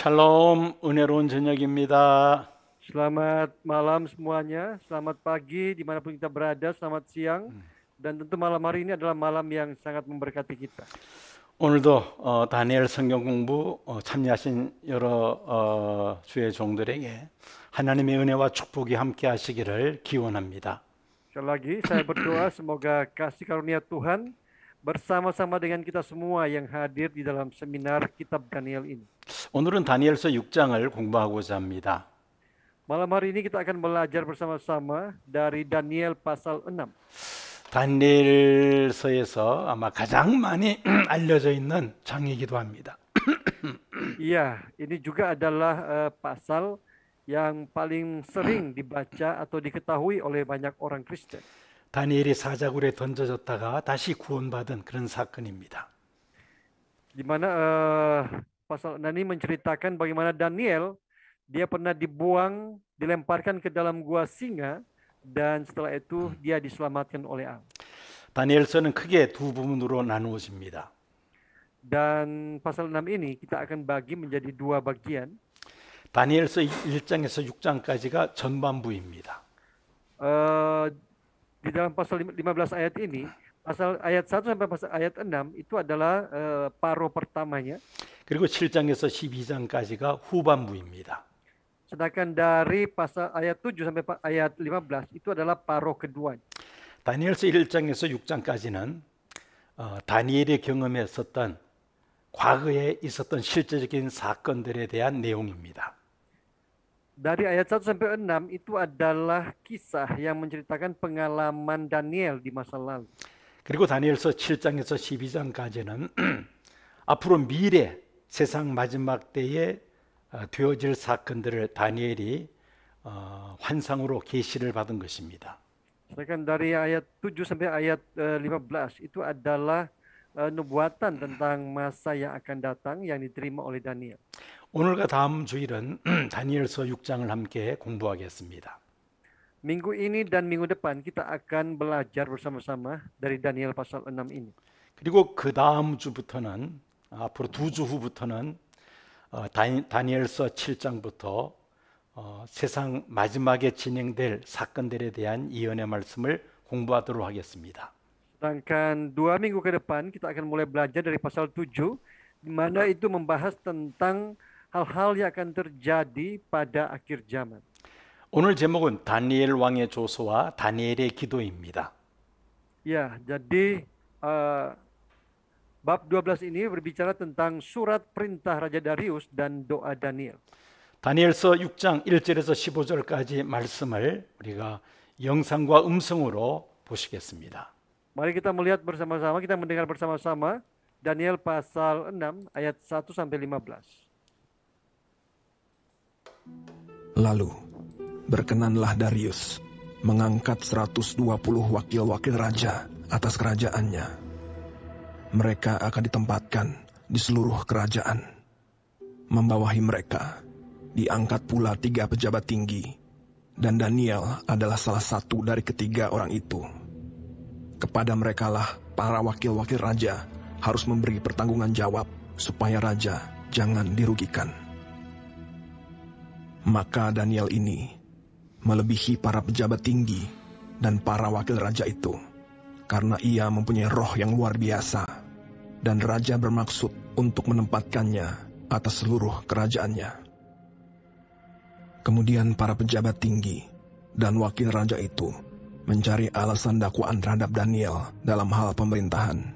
샬롬, 은혜로운 저녁입니다. Selamat malam semuanya, selamat pagi dimanapun kita berada, selamat siang, dan tentu malam hari ini adalah malam yang sangat memberkati kita. 오늘도 다니엘 성경 공부 참여하신 여러 주의 종들에게 하나님의 은혜와 축복이 함께 하시기를 기원합니다. Sekali lagi, saya berdoa semoga kasih karunia Tuhan bersama-sama dengan kita semua yang hadir di dalam seminar Kitab Daniel ini. 오늘은 다니엘서 6장을 공부하고자 합니다. Malam hari ini kita akan belajar bersama-sama dari Daniel pasal 6. 다니엘서에서 아마 가장 많이 알려져 있는 장이기도 합니다. Iya, ini juga adalah pasal yang paling sering dibaca atau diketahui oleh banyak orang Kristen. 다니엘이 사자굴에 던져졌다가 다시 구원받은 그런 사건입니다. Di mana pasal 6 ini menceritakan bagaimana Daniel dia pernah dibuang, dilemparkan ke dalam gua singa, dan setelah itu dia diselamatkan oleh Allah. 다니엘서는 크게 두 부분으로 나누어집니다. Dan pasal 6 ini kita akan bagi menjadi dua bagian. 다니엘서 1장에서 6장까지가 전반부입니다. Di dalam pasal 15 ayat ini, pasal ayat 1 sampai pasal ayat 6 itu adalah paro pertamanya. 그리고 7장에서 12장까지가 후반부입니다. Sedangkan dari pasal ayat 7 sampai ayat 15 itu adalah paro kedua. 다니엘서 1장에서 6장까지는 다니엘이 경험했었던 과거에 있었던 실제적인 사건들에 대한 내용입니다. Dari ayat 1 sampai 6 itu adalah kisah yang menceritakan pengalaman Daniel di masa lalu. 그리고 다니엘서 7장에서 12장까지는 앞으로 미래 세상 마지막 때에 되어질 사건들을 다니엘이 환상으로 계시를 받은 것입니다. Sedangkan dari ayat 7 sampai ayat 15 itu adalah nubuatan tentang masa yang akan datang yang diterima oleh Daniel. 오늘과 다음 주일은 다니엘서 6장을 함께 공부하겠습니다. Minggu ini dan minggu depan kita akan belajar bersama-sama dari Daniel pasal 6 ini. 그리고 그 다음 주부터는 앞으로 두 주 후부터는 다니엘서 7장부터 세상 마지막에 진행될 사건들에 대한 예언의 말씀을 공부하도록 하겠습니다. Sedangkan 2 minggu ke depan kita akan mulai belajar dari pasal 7 di mana itu membahas tentang hal-hal yang akan terjadi pada akhir zaman. 오늘 제목은 다니엘 왕의 조서와 다니엘의 기도입니다. Ya, jadi bab 12 ini berbicara tentang surat perintah Raja Darius dan doa Daniel. 다니엘서 6장 1절에서 15절까지 말씀을 우리가 영상과 음성으로 보시겠습니다. Mari kita melihat bersama-sama, kita mendengar bersama-sama Daniel pasal 6 ayat 1 sampai 15. Lalu berkenanlah Darius mengangkat 120 wakil-wakil raja atas kerajaannya. Mereka akan ditempatkan di seluruh kerajaan. Membawahi mereka diangkat pula 3 pejabat tinggi, dan Daniel adalah salah satu dari ketiga orang itu. Kepada merekalah para wakil-wakil raja harus memberi pertanggungan jawab supaya raja jangan dirugikan. Maka Daniel ini melebihi para pejabat tinggi dan para wakil raja itu, karena ia mempunyai roh yang luar biasa, dan raja bermaksud untuk menempatkannya atas seluruh kerajaannya. Kemudian para pejabat tinggi dan wakil raja itu mencari alasan dakwaan terhadap Daniel dalam hal pemerintahan.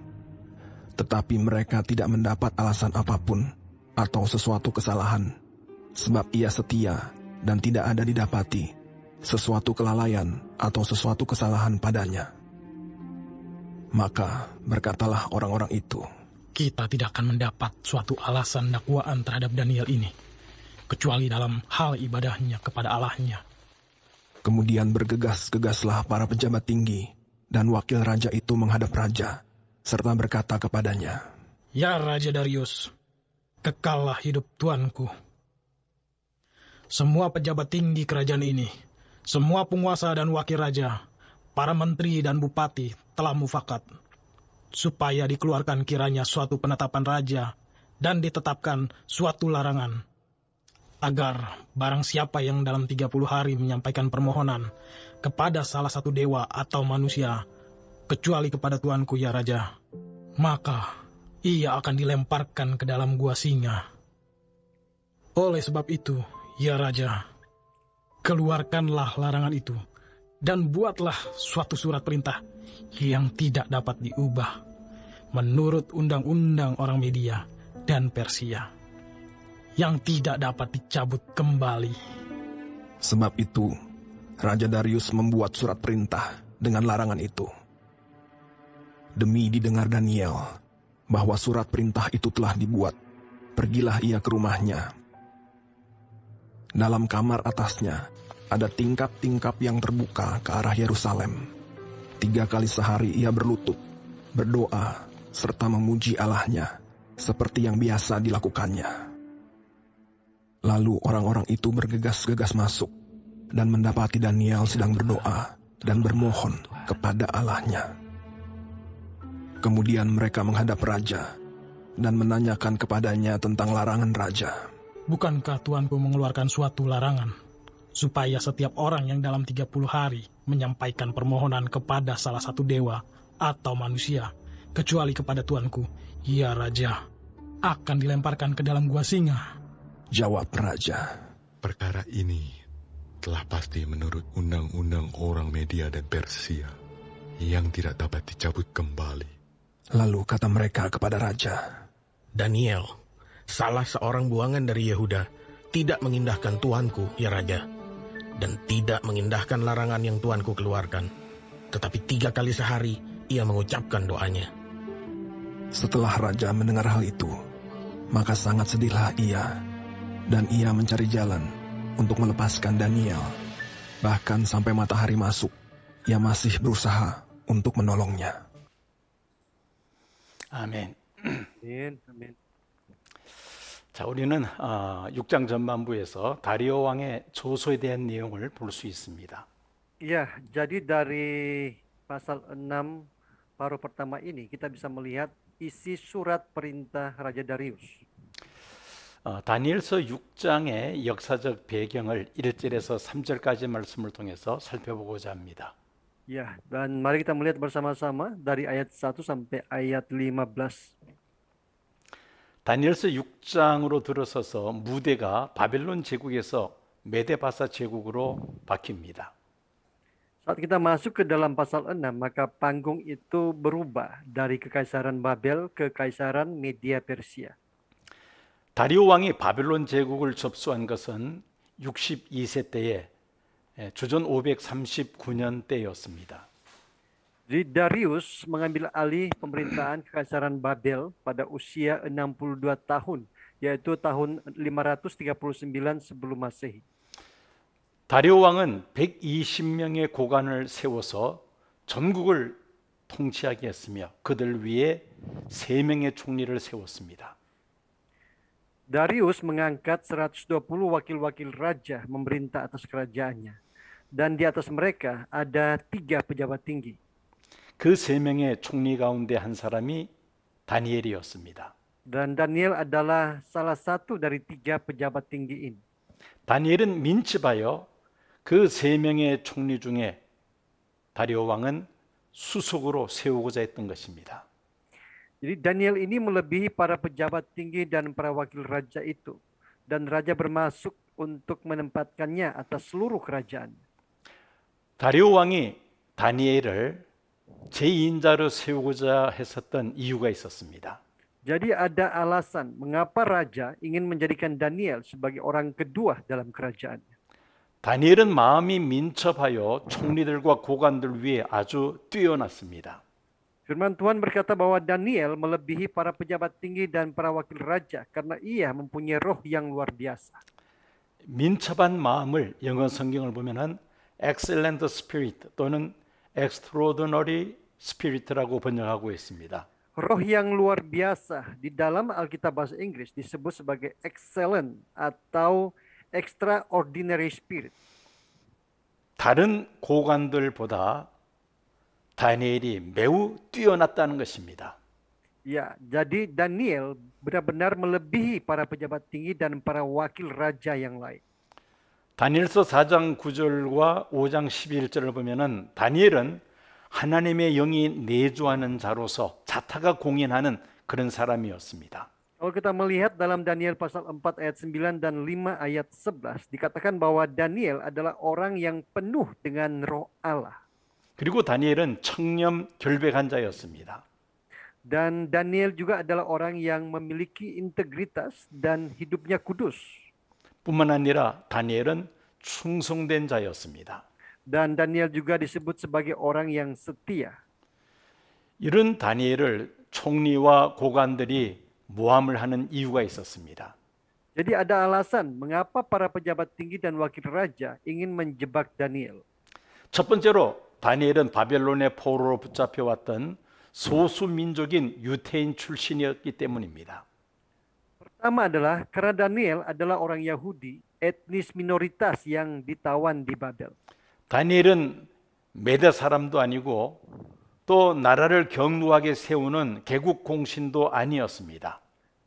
Tetapi mereka tidak mendapat alasan apapun atau sesuatu kesalahan, sebab ia setia dan tidak ada didapati sesuatu kelalaian atau sesuatu kesalahan padanya. Maka berkatalah orang-orang itu, kita tidak akan mendapat suatu alasan dakwaan terhadap Daniel ini, kecuali dalam hal ibadahnya kepada Allahnya. Kemudian bergegas-gegaslah para pejabat tinggi dan wakil raja itu menghadap raja, serta berkata kepadanya, Ya Raja Darius, kekallah hidup tuanku. Semua pejabat tinggi kerajaan ini, semua penguasa dan wakil raja, para menteri dan bupati telah mufakat, supaya dikeluarkan kiranya suatu penetapan raja dan ditetapkan suatu larangan, agar barang siapa yang dalam 30 hari menyampaikan permohonan kepada salah satu dewa atau manusia, kecuali kepada Tuanku ya Raja, maka ia akan dilemparkan ke dalam gua singa. Oleh sebab itu, ya Raja, keluarkanlah larangan itu dan buatlah suatu surat perintah yang tidak dapat diubah menurut undang-undang orang Media dan Persia, yang tidak dapat dicabut kembali. Sebab itu, Raja Darius membuat surat perintah dengan larangan itu. Demi didengar Daniel bahwa surat perintah itu telah dibuat, pergilah ia ke rumahnya. Dalam kamar atasnya ada tingkap-tingkap yang terbuka ke arah Yerusalem. 3 kali sehari ia berlutut, berdoa, serta memuji Allahnya, seperti yang biasa dilakukannya. Lalu orang-orang itu bergegas-gegas masuk dan mendapati Daniel sedang berdoa dan bermohon kepada Allahnya. Kemudian mereka menghadap raja dan menanyakan kepadanya tentang larangan raja. Bukankah Tuanku mengeluarkan suatu larangan, supaya setiap orang yang dalam 30 hari menyampaikan permohonan kepada salah satu dewa atau manusia, kecuali kepada Tuanku, ya Raja, akan dilemparkan ke dalam gua singa? Jawab raja, Perkara ini telah pasti menurut undang-undang orang Media dan Persia yang tidak dapat dicabut kembali. Lalu kata mereka kepada raja, Daniel, salah seorang buangan dari Yehuda, tidak mengindahkan Tuanku, ya Raja, dan tidak mengindahkan larangan yang Tuanku keluarkan. Tetapi 3 kali sehari ia mengucapkan doanya. Setelah raja mendengar hal itu, maka sangat sedihlah ia, dan ia mencari jalan untuk melepaskan Daniel. Bahkan sampai matahari masuk, ia masih berusaha untuk menolongnya. 아멘. 아멘. 아멘. 자, 우리는 6장 전반부에서 다리오 왕의 조소에 대한 내용을 볼 수 있습니다. Ya, jadi dari pasal 6 paruh pertama ini kita bisa melihat isi surat perintah Raja Darius. 다니엘서 6장의 역사적 배경을 1절에서 3절까지 말씀을 통해서 살펴보고자 합니다. Ya, dan mari kita melihat bersama-sama dari ayat 1 sampai ayat 15. 다니엘서 6장으로 들어서서 무대가 바벨론 제국에서 메데바사 제국으로 바뀝니다. Saat kita masuk ke dalam pasal 6, maka panggung itu berubah dari kekaisaran Babel ke kekaisaran Media Persia. 다리오 왕이 바벨론 제국을 접수한 것은 62세 때에 주전 539년 때였습니다. Jadi Darius mengambil alih pemerintahan kekaisaran Babel pada usia 62 tahun, yaitu tahun 539 sebelum Masehi. 다리오 왕은 120명의 고관을 세워서 전국을 통치하게 했으며 그들 위에 3명의 총리를 세웠습니다. Darius mengangkat 120 wakil-wakil raja memerintah atas kerajaannya. Dan di atas mereka ada 3 pejabat tinggi. 그 3명의 총리 가운데 한 사람이 다니엘이었습니다. Dan Daniel adalah salah satu dari 3 pejabat tinggi ini. 다니엘은 민첩하여 그 3명의 총리 중에 다리오 왕은 수석으로 세우고자 했던 것입니다. Jadi Daniel ini melebihi para pejabat tinggi dan para wakil raja itu. Dan raja bermaksud untuk menempatkannya atas seluruh kerajaan. 다리오 왕이 다니엘을 제2인자로 세우고자 했었던 이유가 있었습니다. Jadi ada alasan mengapa raja ingin menjadikan Daniel sebagai orang kedua dalam kerajaannya. 다니엘은 마음이 민첩하여 총리들과 고관들 위에 아주 뛰어났습니다. Firman Tuhan berkata bahwa Daniel melebihi para pejabat tinggi dan para wakil raja karena ia mempunyai roh yang luar biasa. 민첩한 마음을 영어 성경을 보면은 excellent spirit 또는 extraordinary spirit라고 번역하고 있습니다. Roh yang luar biasa di dalam Alkitab bahasa Inggris disebut sebagai excellent atau extraordinary spirit. 다른 고관들보다 다니엘이 매우 뛰어났다는 것입니다. Ya, jadi Daniel benar-benar melebihi para pejabat tinggi dan para wakil raja yang lain. 다니엘서 4장 9절과 5장 11절을 보면은 다니엘은 하나님의 영이 내주하는 자로서 자타가 공인하는 그런 사람이었습니다. Kalau kita melihat dalam Daniel pasal 4 ayat 9 dan 5 ayat 11, dikatakan bahwa Daniel adalah orang yang penuh dengan roh Allah. 그리고 다니엘은 청렴 결백한 자였습니다. Dan Daniel juga adalah orang yang memiliki integritas dan hidupnya kudus. 뿐만 아니라 다니엘은 충성된 자였습니다. Dan Daniel juga disebut sebagai orang yang setia. 이런 다니엘을 총리와 고관들이 모함을 하는 이유가 있었습니다. Jadi ada alasan mengapa para pejabat tinggi dan wakil raja ingin menjebak Daniel. 첫 번째로 다니엘은 바벨론의 포로로 붙잡혀왔던 소수 민족인 유태인 출신이었기 때문입니다. Pertama adalah karena Daniel adalah orang Yahudi, etnis minoritas yang ditawan di Babel. 다니엘은 메대 사람도 아니고 또 나라를 경루하게 세우는 개국 공신도 아니었습니다.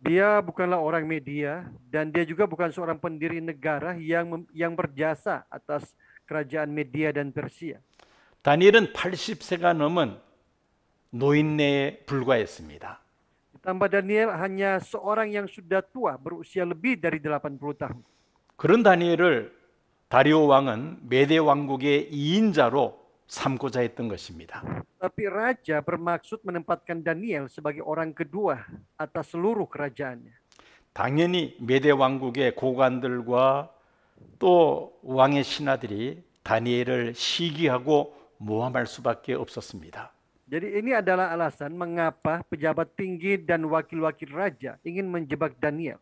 Dia bukanlah orang media dan dia juga bukan seorang pendiri negara yang berjasa atas kerajaan Media dan Persia. 다니엘은 80세가 넘은 노인네에 불과했습니다. Ditambah Daniel hanya seorang yang sudah tua, berusia lebih dari 80 tahun. 그런 다니엘을 다리오 왕은 메대 왕국의 2인자로 삼고자 했던 것입니다. Tapi raja bermaksud menempatkan Daniel sebagai orang kedua atas seluruh kerajaannya. 당연히 메대 왕국의 고관들과 또 왕의 신하들이 다니엘을 시기하고 모함할 수밖에 없었습니다. Jadi ini adalah alasan mengapa pejabat tinggi dan wakil-wakil raja ingin menjebak Daniel.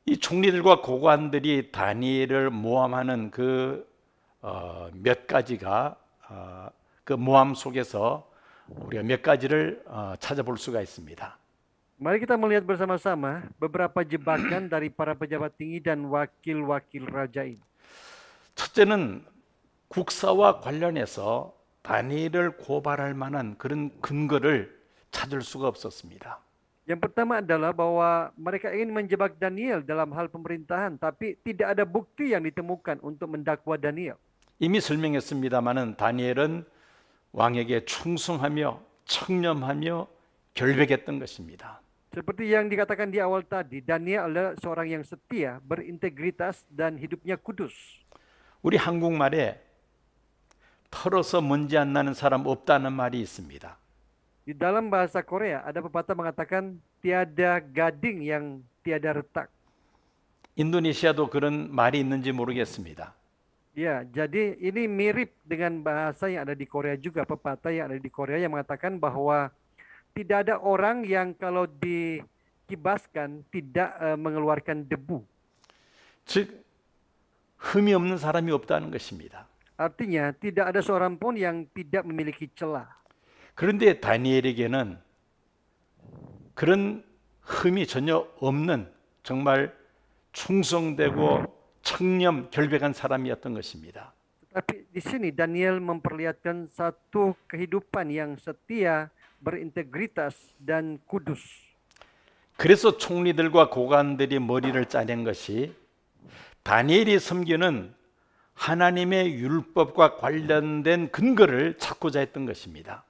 이 총리들과 고관들이 다니엘을 모함하는 그 몇 가지가 그 모함 속에서 우리가 몇 가지를 찾아볼 수가 있습니다. Mari kita melihat bersama-sama beberapa jebakan dari para pejabat tinggi dan wakil-wakil raja ini. 첫째는 국사와 관련해서 다니엘을 고발할 만한 그런 근거를 찾을 수가 없었습니다. Yang pertama adalah bahwa mereka ingin menjebak Daniel dalam hal pemerintahan, tapi tidak ada bukti yang ditemukan untuk mendakwa Daniel. 이미 설명했습니다마는 다니엘은 왕에게 충성하며 청렴하며 결백했던 것입니다. Seperti yang dikatakan di awal tadi, Daniel adalah seorang yang setia, berintegritas, dan hidupnya kudus. 우리 한국말에 털어서 먼지 안 나는 사람 없다는 말이 있습니다. Di dalam bahasa Korea ada pepatah mengatakan tiada gading yang tiada retak. 인도네시아도 그런 말이 있는지 모르겠습니다. Ya, jadi ini mirip dengan bahasa yang ada di Korea juga, pepatah yang ada di Korea yang mengatakan bahwa tidak ada orang yang kalau dikibaskan tidak mengeluarkan debu. 즉 흠이 없는 사람이 없다는 것입니다. Artinya tidak ada seorang pun yang tidak memiliki celah. 그런데 다니엘에게는 그런 흠이 전혀 없는 정말 충성되고 청렴 결백한 사람이었던 것입니다. Tapi di sini Daniel memperlihatkan satu kehidupan yang setia, berintegritas dan kudus. 그래서 총리들과 고관들이 머리를 짜낸 것이 다니엘이 섬기는 하나님의 율법과 관련된 근거를 찾고자 했던 것입니다.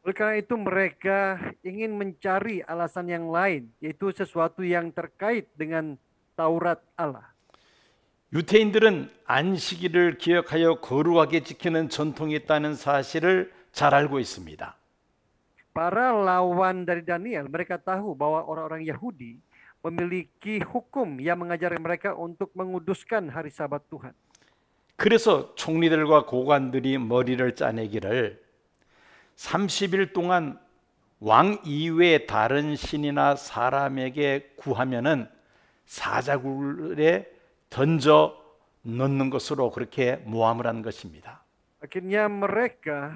Oleh karena itu mereka ingin mencari alasan yang lain, yaitu sesuatu yang terkait dengan Taurat Allah. 유태인들은 안식일을 기억하여 거룩하게 지키는 전통이 있다는 사실을 잘 알고 있습니다. Para lawan dari Daniel, mereka tahu bahwa orang-orang Yahudi memiliki hukum yang mengajari mereka untuk menguduskan hari Sabat Tuhan. 그래서 총리들과 고관들이 머리를 짜내기를 30일 동안 왕 이외의 다른 신이나 사람에게 구하면은 사자굴에 던져 넣는 것으로 그렇게 모함을 한 것입니다. Akhirnya mereka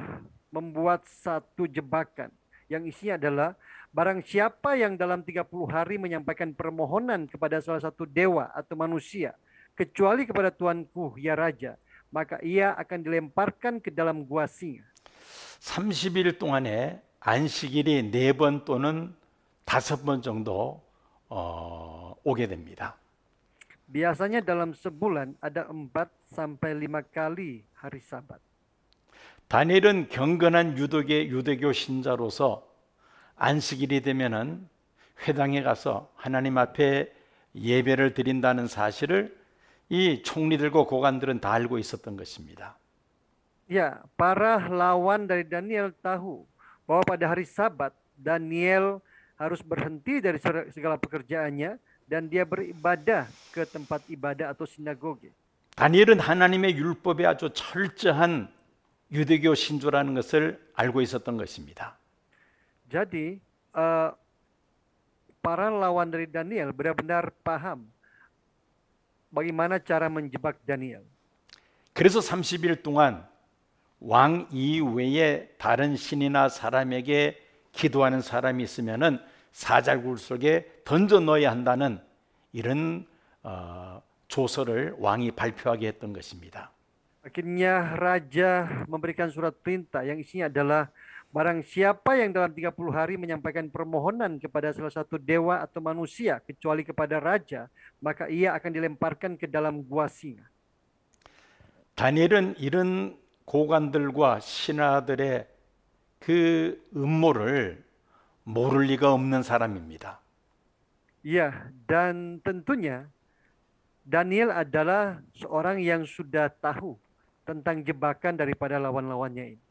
membuat satu jebakan yang isinya adalah barang siapa yang dalam 30 hari menyampaikan permohonan kepada salah satu dewa atau manusia, kecuali kepada Tuanku, ya Raja, maka ia akan dilemparkan ke dalam gua singa. 30일 동안에 안식일이 4번 또는 5번 정도 오게 됩니다. Biasanya dalam sebulan ada 4 sampai 5 kali hari Sabat. 다니엘은 경건한 유대교 신자로서 안식일이 되면은 회당에 가서 하나님 앞에 예배를 드린다는 사실을 이 총리들과 고관들은 다 알고 있었던 것입니다. Ya, para lawan dari Daniel tahu bahwa pada hari Sabat Daniel harus berhenti dari segala pekerjaannya dan dia beribadah ke tempat ibadah atau sinagoge. 다니엘은 하나님의 율법에 아주 철저한 유대교 신조라는 것을 알고 있었던 것입니다. Jadi para lawan dari Daniel benar-benar paham bagaimana cara menjebak Daniel. 그래서 30일 동안 왕 이외에 다른 신이나 사람에게 기도하는 사람이 있으면은 사자굴 속에 던져 넣어야 한다는 이런 조서를 왕이 발표하게 했던 것입니다. Akhirnya raja memberikan surat perintah yang isinya adalah barang siapa yang dalam 30 hari menyampaikan permohonan kepada salah satu dewa atau manusia kecuali kepada raja, maka ia akan dilemparkan ke dalam gua singa. 다니엘은 이런 고관들과 신하들의 그 음모를 모를 리가 없는 사람입니다. Ya, dan tentunya Daniel adalah seorang yang sudah tahu tentang jebakan daripada lawan-lawannya ini.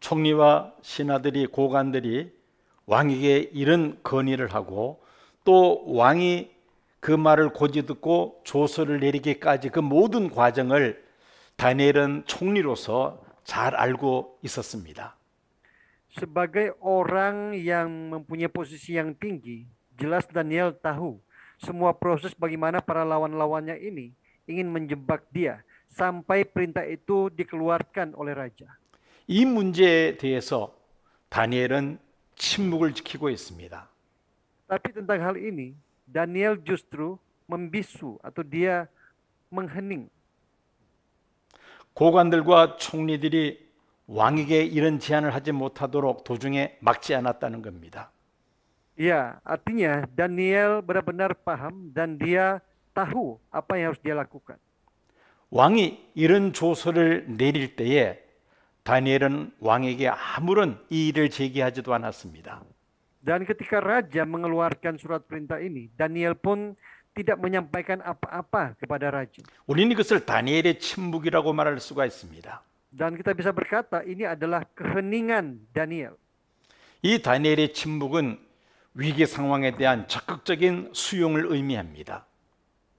총리와 신하들이 고관들이 왕에게 이런 건의를 하고 또 왕이 그 말을 고지 듣고 조서를 내리기까지 그 모든 과정을 다니엘은 총리로서 잘 알고 있었습니다. Sebagai orang yang mempunyai posisi yang tinggi, jelas Daniel tahu semua proses bagaimana para lawan-lawannya ini ingin menjebak dia sampai perintah itu dikeluarkan oleh raja. 이 문제에 대해서 다니엘은 침묵을 지키고 있습니다. Tapi tentang hal ini, Daniel justru membisu atau dia menghening. 고관들과 총리들이 왕에게 이런 제안을 하지 못하도록 도중에 막지 않았다는 겁니다. Ya, artinya Daniel benar-benar paham dan dia tahu apa yang harus dia lakukan. 왕이 이런 조서를 내릴 때에 다니엘은 왕에게 아무런 이의를 제기하지도 않았습니다. Dan ketika raja mengeluarkan surat perintah ini, Daniel pun tidak menyampaikan apa-apa kepada raja. 우리는 이것을 다니엘의 침묵이라고 말할 수가 있습니다. Dan kita bisa berkata ini adalah keheningan Daniel. 이 다니엘의 침묵은 위기 상황에 대한 적극적인 수용을 의미합니다.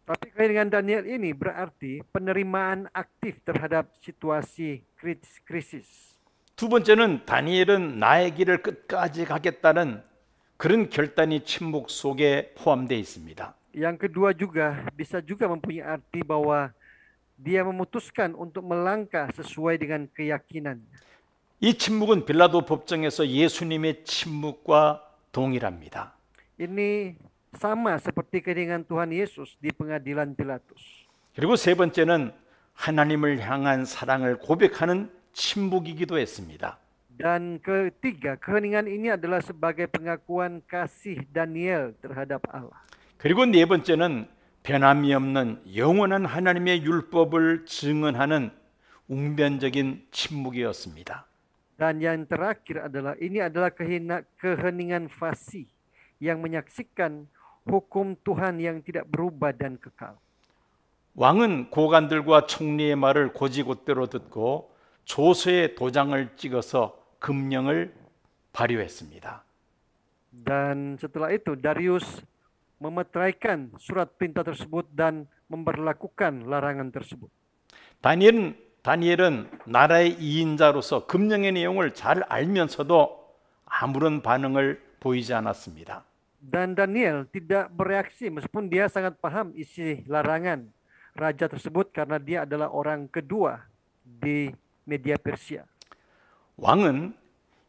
Tapi keheningan Daniel ini berarti penerimaan aktif terhadap situasi krisis. 두 번째는 다니엘은 나의 길을 끝까지 가겠다는 그런 결단이 침묵 속에 포함되어 있습니다. Yang kedua juga bisa juga mempunyai arti bahwa dia memutuskan untuk melangkah sesuai dengan keyakinan. 이 침묵은 빌라도 법정에서 예수님의 침묵과 동일합니다. Ini sama seperti keheningan Tuhan Yesus di pengadilan Pilatus. 그리고 세 번째는 하나님을 향한 사랑을 고백하는 침묵이기도 했습니다. Dan ketiga, keheningan ini adalah sebagai pengakuan kasih Daniel terhadap Allah. 그리고 네 번째는 변함이 없는 영원한 하나님의 율법을 증언하는 웅변적인 침묵이었습니다. Dan yang terakhir adalah ini adalah keheningan fasih yang menyaksikan hukum Tuhan yang tidak berubah dan kekal. 왕은 고관들과 총리의 말을 곧이곧대로 듣고 조서에 도장을 찍어서 금령을 발효했습니다. Dan setelah itu Darius memeteraikan surat perintah tersebut dan memberlakukan larangan tersebut. 다니엘은 나라의 2인자로서 금령의 내용을 잘 알면서도 아무런 반응을 보이지 않았습니다. Dan Daniel tidak bereaksi meskipun dia sangat paham isi larangan raja tersebut karena dia adalah orang kedua di Media Persia. 왕은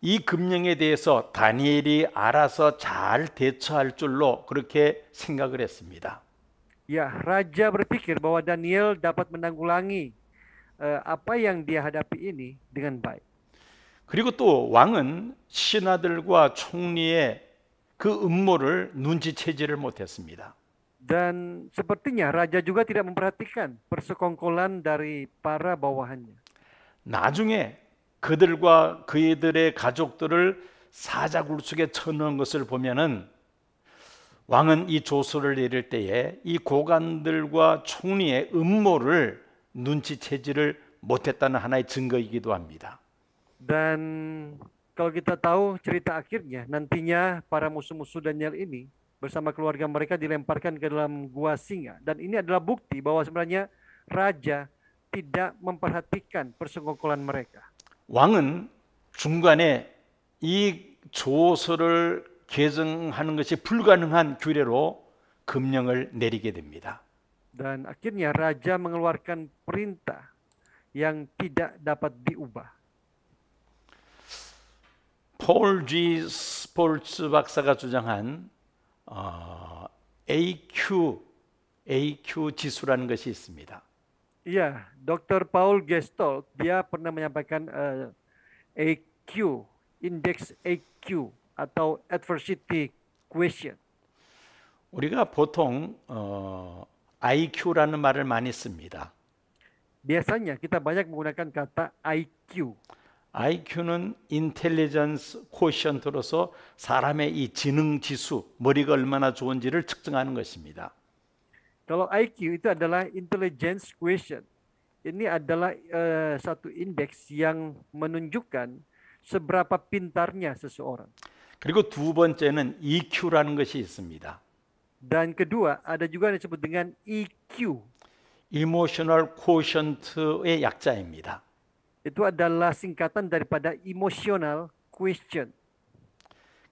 이 금령에 대해서 다니엘이 알아서 잘 대처할 줄로 그렇게 생각을 했습니다. Ya, raja berpikir bahwa Daniel dapat menanggulangi apa yang dia hadapi ini dengan baik. 그리고 또 왕은 신하들과 총리의 그 음모를 눈치채지를 못했습니다. Dan sepertinya raja juga tidak memperhatikan persekongkolan dari para bawahannya. 나중에 그들과 그들의 가족들을 사자굴속에 쳐넣은 것을 보면은 왕은 이 조서를 내릴 때에 이 고관들과 총리의 음모를 눈치채지를 못했다는 하나의 증거이기도 합니다. Dan kalau kita tahu cerita akhirnya, nantinya para musuh-musuh Daniel ini bersama keluarga mereka dilemparkan ke dalam gua singa. Dan ini adalah bukti bahwa sebenarnya raja tidak memperhatikan persekongkolan mereka. 왕은 중간에 이 조서를 개정하는 것이 불가능한 규례로 금령을 내리게 됩니다. Dan akhirnya raja mengeluarkan perintah yang tidak dapat diubah. 폴 G. 스폴츠 박사가 주장한 AQ 지수라는 것이 있습니다. Iya, Dr. Paul Gestalt, dia pernah menyampaikan AQ, indeks AQ atau adversity question. 우리가 보통 IQ라는 말을 많이 씁니다. Biasanya kita banyak menggunakan kata IQ. IQ는 인텔리전스 코션트로서 사람의 이 지능 지수, 머리가 얼마나 좋은지를 측정하는 것입니다. Kalau IQ itu adalah intelligence quotient. Ini adalah satu indeks yang menunjukkan seberapa pintarnya seseorang. 그리고 두 번째는 EQ라는 것이 있습니다. Dan kedua, ada juga yang disebut dengan EQ. Emotional Quotient의 약자입니다. Itu adalah singkatan daripada emotional quotient.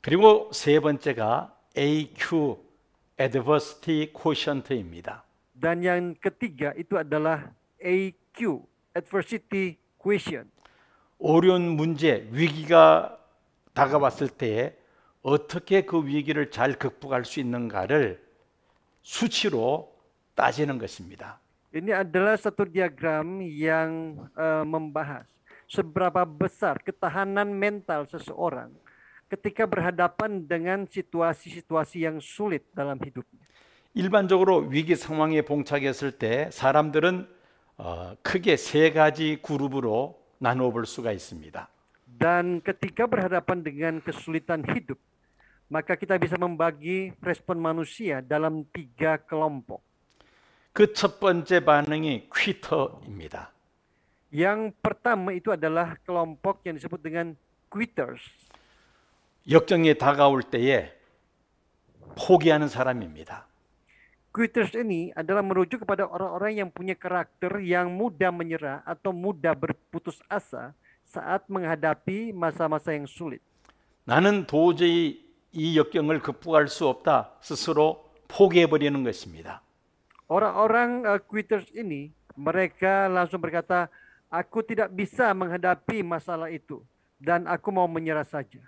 그리고 세 번째가 AQ, Adversity Quotient입니다. Dan yang ketiga itu adalah AQ, adversity quotient. 어려운 문제, 위기가 다가왔을 때 어떻게 그 위기를 잘 극복할 수 있는가를 수치로 따지는 것입니다. Ini adalah satu diagram yang membahas seberapa besar ketahanan mental seseorang ketika berhadapan dengan situasi-situasi yang sulit dalam hidupnya. 일반적으로 위기 상황에 봉착했을 때 사람들은 크게 세 가지 그룹으로 나누어 볼 수가 있습니다. Dan ketika berhadapan dengan kesulitan hidup, maka kita bisa membagi respon manusia dalam 3 kelompok. 그 첫 번째 반응이 퀴터입니다. Yang pertama itu adalah kelompok yang disebut dengan quitters. 역경이 다가올 때에 포기하는 사람입니다. Quitters ini adalah merujuk kepada orang-orang yang punya karakter yang mudah menyerah atau mudah berputus asa saat menghadapi masa-masa yang sulit. 나는 도저히 이 역경을 극복할 수 없다. 스스로 포기해버리는 것입니다. Orang-orang quitters ini, mereka langsung berkata, aku tidak bisa menghadapi masalah itu dan aku mau menyerah saja.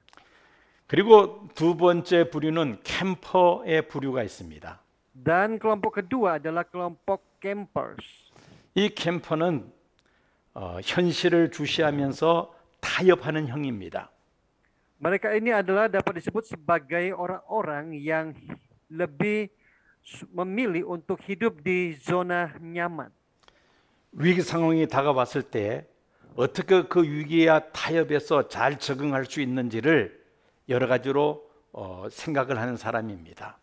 그리고 두 번째 부류는 캠퍼의 부류가 있습니다. Dan kelompok kedua adalah kelompok campers. 이 캠퍼는 현실을 주시하면서 타협하는 형입니다. Mereka ini adalah dapat disebut sebagai orang-orang yang lebih memilih untuk hidup di zona nyaman. 위기 상황이 다가왔을 때 어떻게 그 위기와 타협해서 잘 적응할 수 있는지를 여러 가지로 생각을 하는 사람입니다.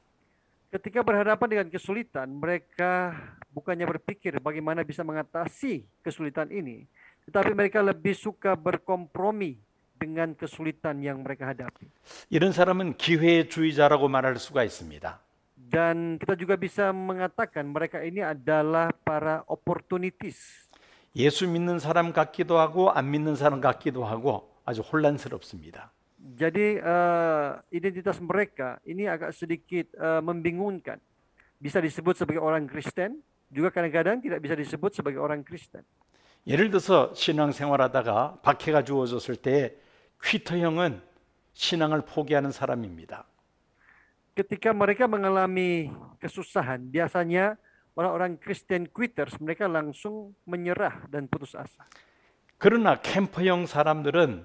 Ketika berhadapan dengan kesulitan, mereka bukannya berpikir bagaimana bisa mengatasi kesulitan ini, tetapi mereka lebih suka berkompromi dengan kesulitan yang mereka hadapi. 이런 사람은 기회주의자라고 말할 수가 있습니다. Dan kita juga bisa mengatakan mereka ini adalah para opportunities. 예수 믿는 사람 같기도 하고 안 믿는 사람 같기도 하고 아주 혼란스럽습니다. Jadi identitas mereka ini agak sedikit membingungkan. Bisa disebut sebagai orang Kristen, juga kadang-kadang tidak bisa disebut sebagai orang Kristen. 예를 들어서 신앙생활하다가 박해가 주어졌을 때 퀴터형은 신앙을 포기하는 사람입니다. Ketika mereka mengalami kesusahan, biasanya orang-orang Kristen quitters, mereka langsung menyerah dan putus asa. 그러나 캠퍼형 사람들은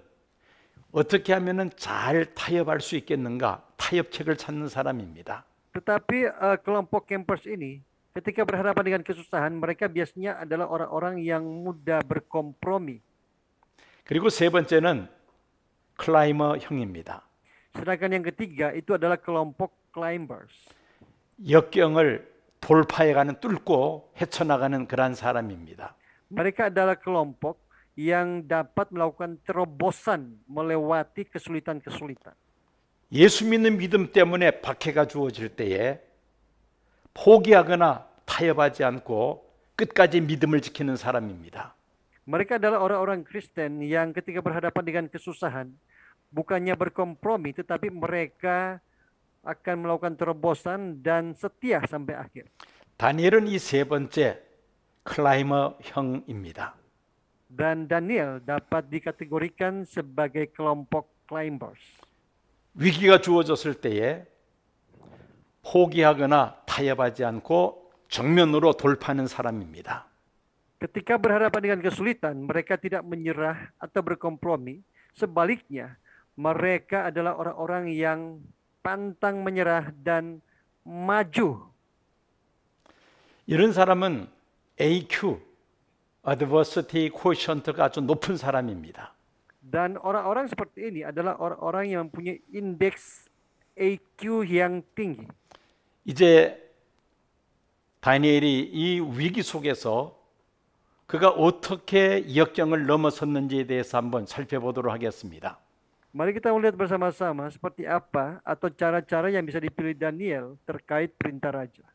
어떻게 하면은 잘 타협할 수 있겠는가? 타협책을 찾는 사람입니다. Tetapi kelompok campers ini ketika berhadapan dengan kesusahan, mereka biasanya adalah orang-orang yang mudah berkompromi. 그리고 세 번째는 클라이머형입니다. Sedangkan yang ketiga itu adalah kelompok climbers. 역경을 돌파해가는 뚫고 헤쳐나가는 그러한 사람입니다. Mereka adalah kelompok yang dapat melakukan terobosan melewati kesulitan-kesulitan. 예수 믿는 믿음 때문에 박해가 주어질 때에 포기하거나 타협하지 않고 끝까지 믿음을 지키는 사람입니다. Mereka adalah orang-orang Kristen yang ketika berhadapan dengan kesusahan, bukannya berkompromi, tetapi mereka akan melakukan terobosan dan setia sampai akhir. 다니엘은 이 세 번째 클라이머형입니다. Dan Daniel dapat dikategorikan sebagai kelompok climbers. 위기가 주어졌을 때에 포기하거나 타협하지 않고 정면으로 돌파하는 사람입니다. Ketika berhadapan dengan kesulitan, mereka tidak menyerah atau berkompromi. Sebaliknya, mereka adalah orang-orang yang pantang menyerah dan maju. 이런 사람은 AQ, Adversity Quotient가 아주 높은 사람입니다. Dan orang-orang seperti ini adalah orang-orang yang mempunyai indeks AQ yang tinggi. 이제 다니엘이 이 위기 속에서 그가 어떻게 역경을 넘어섰는지에 대해서 한번 살펴보도록 하겠습니다. Mari kita melihat bersama-sama seperti apa atau cara-cara yang bisa dipilih Daniel terkait perintah raja.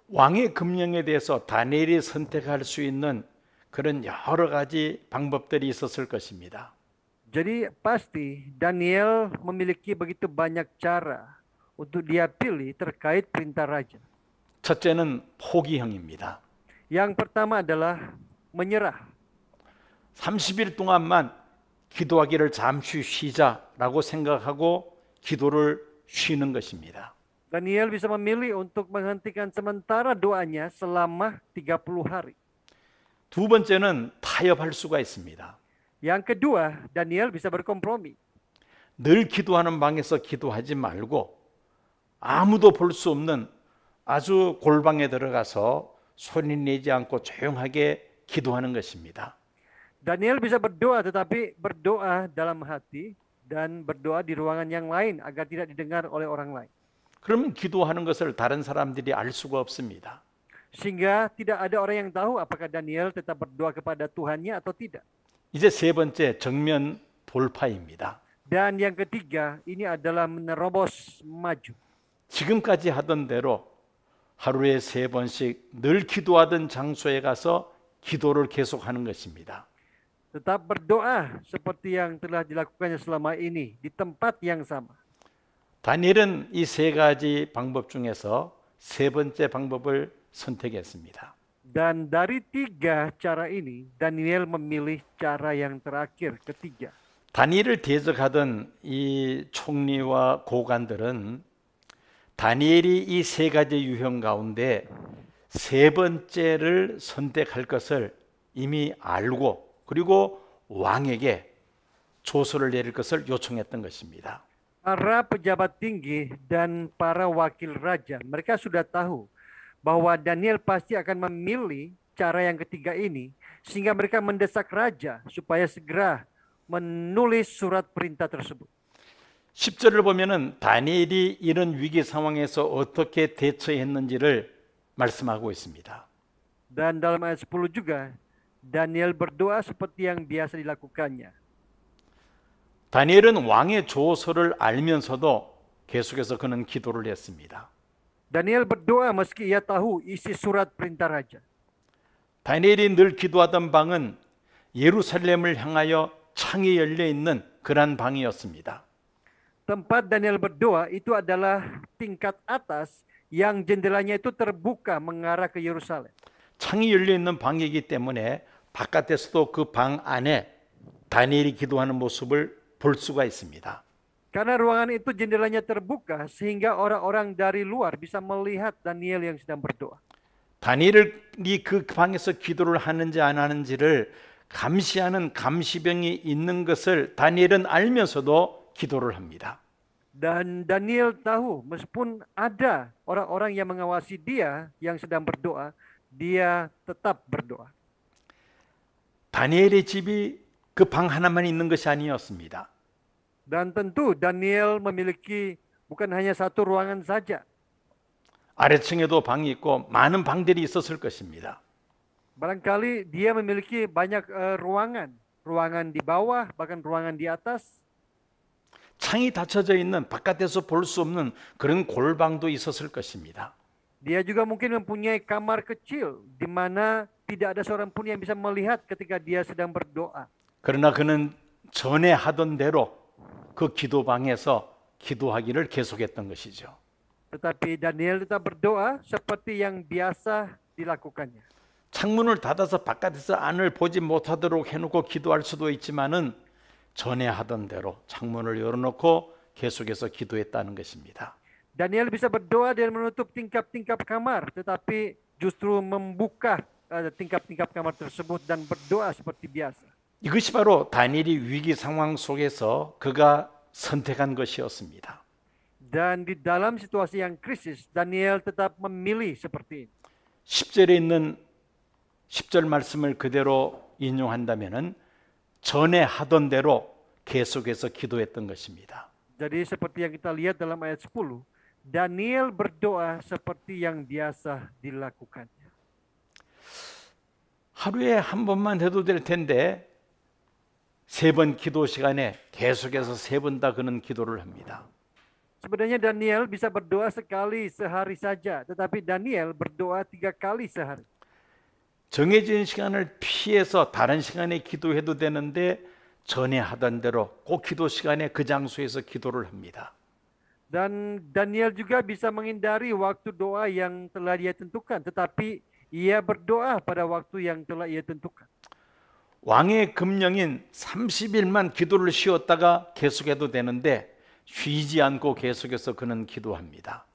왕의 금령에 대해서 다니엘이 선택할 수 있는 그런 여러 가지 방법들이 있었을 것입니다. Jadi pasti Daniel memiliki begitu banyak cara untuk dia pilih terkait perintah raja. 첫째는 포기형입니다. Yang pertama adalah menyerah. 30일 동안만 기도하기를 잠시 쉬자라고 생각하고 기도를 쉬는 것입니다. Daniel bisa memilih untuk menghentikan sementara doanya selama 30 hari. 두 번째는 타협할 수가 있습니다. Yang kedua, Daniel bisa berkompromi. 늘 기도하는 방에서 기도하지 말고 아무도 볼 수 없는 아주 골방에 들어가서 소리 내지 않고 조용하게 기도하는 것입니다. Daniel bisa berdoa tetapi berdoa dalam hati dan berdoa di ruangan yang lain agar tidak didengar oleh orang lain. 그러면 기도하는 것을 다른 사람들이 알 수가 없습니다. Sehingga tidak ada orang yang tahu apakah Daniel tetap berdoa kepada Tuhannya atau tidak. 이제 세 번째 정면 돌파입니다. Dan yang ketiga, ini adalah menerobos maju. 지금까지 하던 대로 하루에 3번씩 늘 기도하던 장소에 가서 기도를 계속하는 것입니다. Tetap berdoa seperti yang telah dilakukannya selama ini di tempat yang sama. 다니엘은 이 세 가지 방법 중에서 세 번째 방법을 선택했습니다. Dan dari tiga cara ini, Daniel memilih cara yang terakhir, ketiga. 다니엘을 대적하던 이 총리와 고관들은 다니엘이 이 세 가지 유형 가운데 세 번째를 선택할 것을 이미 알고 그리고 왕에게 조서를 내릴 것을 요청했던 것입니다. Para pejabat tinggi dan para wakil raja, mereka sudah tahu bahwa Daniel pasti akan memilih cara yang ketiga ini, sehingga mereka mendesak raja supaya segera menulis surat perintah tersebut. 10절을 보면은 다니엘이 이런 위기 상황에서 어떻게 대처했는지를 말씀하고 있습니다. Dan dalam ayat 10 juga, Daniel berdoa seperti yang biasa dilakukannya. 다니엘은 왕의 조서를 알면서도 계속해서 그는 기도를 했습니다. Daniel berdoa meski ia tahu isi surat perintah raja. 다니엘이 늘 기도하던 방은 예루살렘을 향하여 창이 열려 있는 그런 방이었습니다. Tempat Daniel berdoa itu adalah tingkat atas yang jendelanya itu terbuka mengarah ke Yerusalem. 창이 열려 있는 방이기 때문에 바깥에서도 그 방 안에 다니엘이 기도하는 모습을 볼 수가 있습니다. Karena ruangan itu jendelanya terbuka sehingga orang-orang dari luar bisa melihat Daniel yang sedang berdoa. 다니엘이 그 방에서 기도를 하는지 안 하는지를 감시하는 감시병이 있는 것을 다니엘은 알면서도 기도를 합니다. Dan Daniel tahu meskipun ada orang-orang yang mengawasi dia yang sedang berdoa, dia tetap berdoa. 다니엘의 집이 그 방 하나만 있는 것이 아니었습니다. Dan tentu Daniel memiliki bukan hanya satu ruangan saja. 아래층에도 방이 있고 많은 방들이 있었을 것입니다. Barangkali dia memiliki banyak ruangan. Ruangan di bawah, bahkan ruangan di atas. 창이 닫혀져 있는 바깥에서 볼 수 없는 그런 골방도 있었을 것입니다. Dia juga mungkin mempunyai kamar kecil di mana tidak ada seorang pun yang bisa melihat ketika dia sedang berdoa. 그러나 그는 전에 하던 대로 그 기도방에서 기도하기를 계속했던 것이죠. Tetapi Daniel tetap berdoa seperti yang biasa dilakukannya. 창문을 닫아서 바깥에서 안을 보지 못하도록 해놓고 기도할 수도 있지만은 전에 하던 대로 창문을 열어놓고 계속해서 기도했다는 것입니다. Daniel bisa berdoa dan menutup tingkap-tingkap kamar, tetapi justru membuka tingkap-tingkap kamar tersebut dan berdoa seperti biasa. 이것이 바로 다니엘이 위기 상황 속에서 그가 선택한 것이었습니다. Dan di dalam situasi yang krisis, Daniel tetap memilih seperti ini. 10절에 있는 10절 말씀을 그대로 인용한다면은 전에 하던 대로 계속해서 기도했던 것입니다. Jadi seperti yang kita lihat dalam ayat 10, Daniel berdoa seperti yang biasa dilakukannya. 하루에 한 번만 해도 될 텐데 3번 기도 시간에 계속해서 3번 다 그는 기도를 합니다. Sebenarnya Daniel bisa berdoa sekali sehari saja, tetapi Daniel berdoa 3 kali sehari. 정해진 시간을 피해서 다른 시간에 기도해도 되는데 전에 하던 대로 꼭 기도 시간에 그 장소에서 기도를 합니다. Dan Daniel juga bisa menghindari waktu doa yang telah dia tentukan, tetapi ia berdoa pada waktu yang telah ia tentukan. 왕의 금령인 30일만 기도를 쉬었다가 계속해도 되는데 쉬지 않고 계속해서 그는 기도합니다.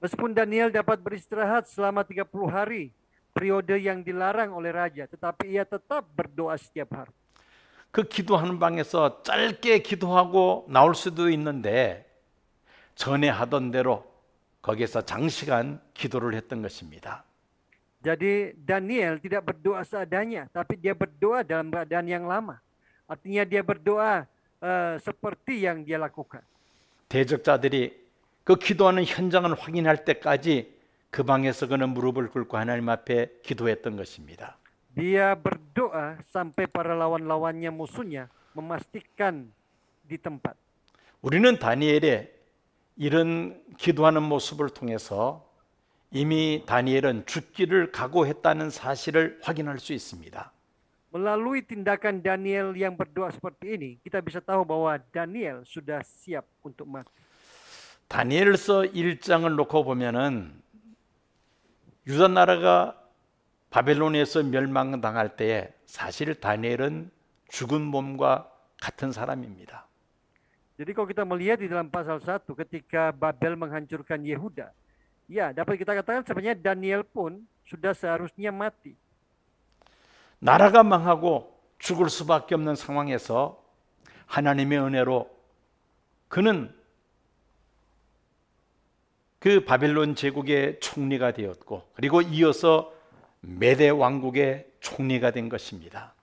Meskipun Daniel dapat beristirahat selama 30 hari, periode yang dilarang oleh raja, tetapi ia tetap berdoa setiap hari. 그 기도하는 방에서 짧게 기도하고 나올 수도 있는데 전에 하던 대로 거기에서 장시간 기도를 했던 것입니다. Jadi Daniel tidak berdoa seadanya, tapi dia berdoa dalam keadaan yang lama. Artinya dia berdoa seperti yang dia lakukan. 대적자들이 그 기도하는 현장을 확인할 때까지 그 방에서 그는 무릎을 꿇고 하나님 앞에 기도했던 것입니다. Dia berdoa sampai para lawan-lawannya musuhnya memastikan di tempat. 우리는 다니엘의 이런 기도하는 모습을 통해서 이미 다니엘은 죽기를 각오했다는 사실을 확인할 수 있습니다. Melalui tindakan Daniel yang berdoa seperti ini, kita bisa tahu bahwa Daniel sudah siap untuk mati. 다니엘서 1장을 놓고 보면은 유다 나라가 바벨론에서 멸망당할 때에 사실 다니엘은 죽은 몸과 같은 사람입니다. Jadi kalau kita melihat di dalam pasal 1 ketika Babel menghancurkan Yehuda, ya dapat kita katakan sebenarnya Daniel pun sudah seharusnya mati. 나라가 망하고 죽을 수밖에 없는 상황에서 하나님의 은혜로 그는 그 바벨론 제국의 총리가 되었고 그리고 이어서 메대 왕국의 총리가 된 것입니다.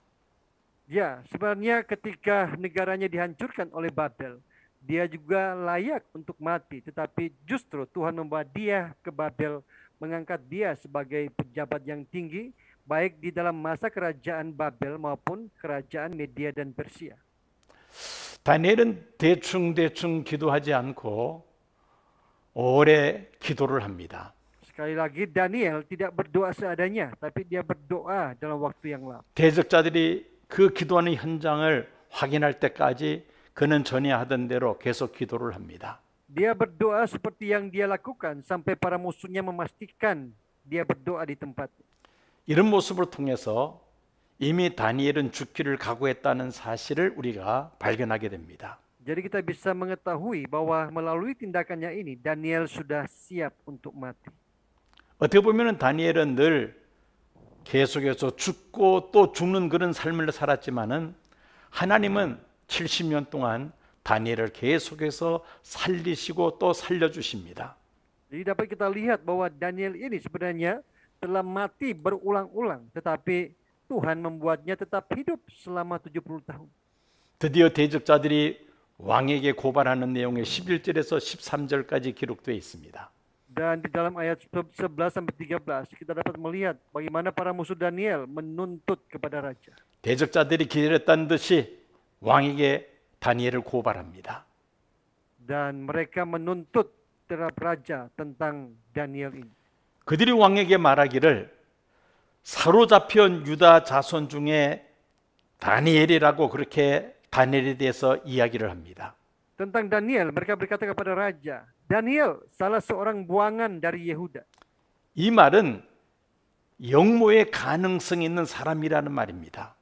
Ya, sebenarnya ketika negaranya dihancurkan oleh Babel, dia juga layak untuk mati. Tetapi justru Tuhan membawa dia ke Babel, mengangkat dia sebagai pejabat yang tinggi, baik di dalam masa kerajaan Babel maupun kerajaan Media dan Persia. 다니엘은 대충 기도하지 않고 오래 기도를 합니다. Sekali lagi Daniel tidak berdoa seadanya, tapi dia berdoa dalam waktu yang lama. 대적자들이 그 기도하는 현장을 확인할 때까지 그는 전에 하던 대로 계속 기도를 합니다. Dia berdoa seperti yang dia lakukan sampai para musuhnya memastikan dia berdoa di tempat. 이런 모습을 통해서 이미 다니엘은 죽기를 각오했다는 사실을 우리가 발견하게 됩니다. Jadi kita bisa mengetahui bahwa melalui tindakannya ini Daniel sudah siap untuk mati. 어떻게 보면 다니엘은 늘 계속해서 죽고 또 죽는 그런 삶을 살았지만은 하나님은 70년 동안 다니엘을 계속해서 살리시고 또 살려주십니다. Jadi dapat kita lihat bahwa Daniel ini sebenarnya telah mati berulang-ulang, tetapi Tuhan membuatnya tetap hidup selama 70 tahun. 드디어 대적자들이 왕에게 고발하는 내용이 11절에서 13절까지 기록되어 있습니다. Dan di dalam ayat 11 sampai 13 kita dapat melihat bagaimana para musuh Daniel menuntut kepada raja. 대적자들이 기다렸다는 듯이 왕에게 다니엘을 고발합니다. Dan mereka menuntut terhadap raja tentang Daniel ini. 그들이 왕에게 말하기를 사로잡힌 유다 자손 중에 다니엘이라고 그렇게 다니엘에 대해서 이야기를 합니다. Tentang Daniel, mereka berkata kepada raja, Daniel salah seorang buangan dari Yehuda. 이 말은 영모의 가능성이 있는 사람이라는 말입니다.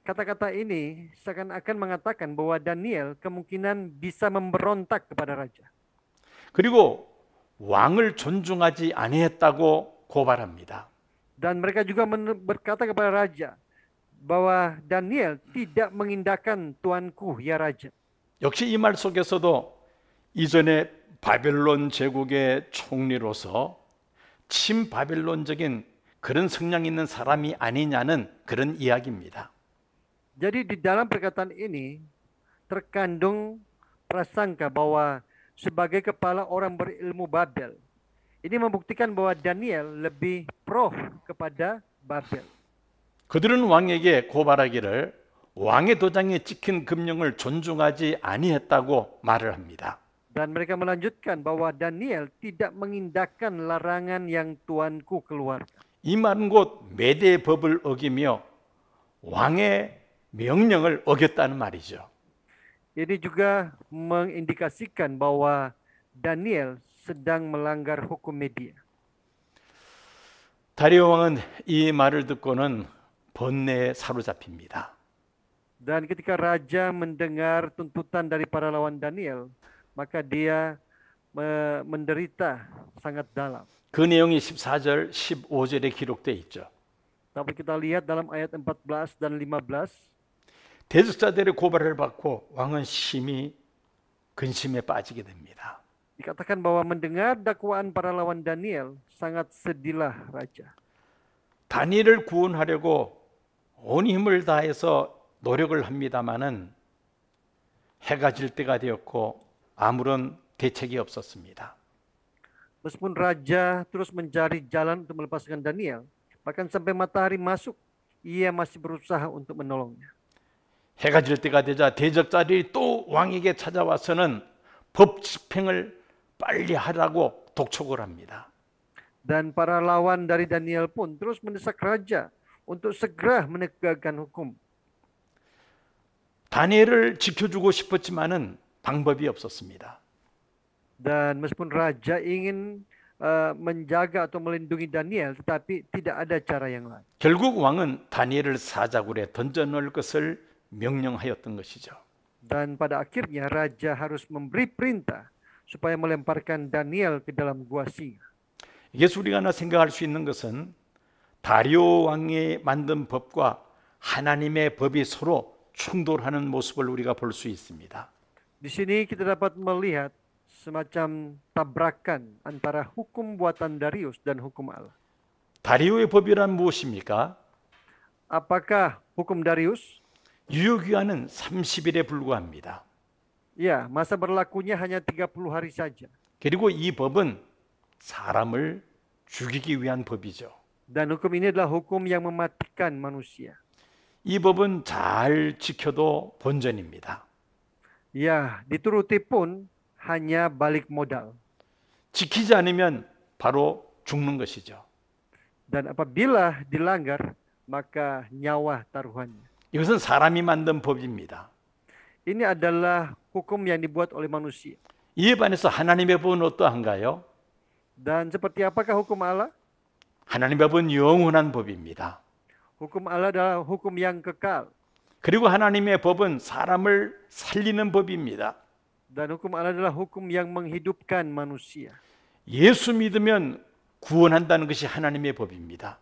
Kata-kata ini seakan-akan mengatakan bahwa Daniel kemungkinan bisa memberontak kepada raja. 그리고 왕을 존중하지 아니했다고 고발합니다. Dan mereka juga berkata kepada raja bahwa Daniel tidak mengindahkan tuanku ya raja. 역시 이 말 속에서도 이전에 바벨론 제국의 총리로서 친바벨론적인 그런 성향이 있는 사람이 아니냐는 그런 이야기입니다. Jadi di dalam perkataan ini terkandung prasangka bahwa sebagai kepala orang berilmu Babel, ini membuktikan bahwa Daniel lebih pro kepada Babel. 그들은 왕에게 고발하기를 왕의 도장에 찍힌 금령을 존중하지 아니했다고 말을 합니다. Dan mereka melanjutkan bahwa Daniel tidak mengindahkan larangan yang tuanku keluarkan. 이 말은 곧 메대의 법을 어기며 왕의 명령을 어겼다는 말이죠. Ini juga mengindikasikan bahwa Daniel sedang melanggar hukum Media. 다리오 왕은 이 말을 듣고는 번뇌에 사로잡힙니다. Dan ketika raja mendengar tuntutan dari para lawan Daniel, maka dia menderita sangat dalam. 그 내용이 14절, 15절에 기록되어 있죠. Tapi kita lihat dalam ayat 14 dan 15, 대적자들의 고발을 받고 왕은 심히 근심에 빠지게 됩니다. dikatakan bahwa mendengar dakwaan para lawan Daniel, sangat sedihlah raja. 다니엘을 구원하려고 온 힘을 다해서 노력을 합니다마는 해가 질 때가 되었고 아무런 대책이 없었습니다. Meskipun raja terus mencari jalan untuk melepaskan Daniel, bahkan sampai matahari masuk, ia masih berusaha untuk menolongnya. 해가 질 때가 되자 대적자들이 또 왕에게 찾아와서는 법 집행을 빨리 하라고 독촉을 합니다. Dan para lawan dari Daniel pun terus mendesak raja untuk segera menegakkan hukum. 다니엘을 지켜주고 싶었지만은 방법이 없었습니다. Dan meskipun raja ingin menjaga atau melindungi Daniel, tetapi tidak ada cara yang lain. 결국 왕은 다니엘을 사자굴에 던져 넣을 것을 명령하였던 것이죠. Dan pada akhirnya raja harus memberi perintah supaya melemparkan Daniel ke dalam gua singa. 예수 우리가 하나 생각할 수 있는 것은 다리오 왕이 만든 법과 하나님의 법이 서로 충돌하는 모습을 우리가 볼 수 있습니다. Di sini kita dapat melihat semacam tabrakan antara hukum buatan Darius dan hukum Allah. 다리오의 법이란 무엇입니까? Apakah hukum Darius? 유효기간은 30일에 불과합니다. Ya, masa berlakunya hanya 30 hari saja. 그리고 이 법은 사람을 죽이기 위한 법이죠. Dan hukum ini adalah hukum yang mematikan manusia. 이 법은 잘 지켜도 본전입니다. Ya, dituruti pun hanya balik modal. 지키지 않으면 바로 죽는 것이죠. Dan apabila dilanggar, maka nyawa taruhannya. 이것은 사람이 만든 법입니다. Ini adalah hukum yang dibuat oleh manusia. 이에 반해서 하나님의 법은 어떠한가요? Dan seperti apakah hukum Allah? 하나님의 법은 영원한 법입니다. Hukum Allah adalah hukum yang kekal. 그리고 하나님의 법은 사람을 살리는 법입니다. Dan hukum Allah adalah hukum yang menghidupkan manusia. 예수 믿으면 구원한다는 것이 하나님의 법입니다.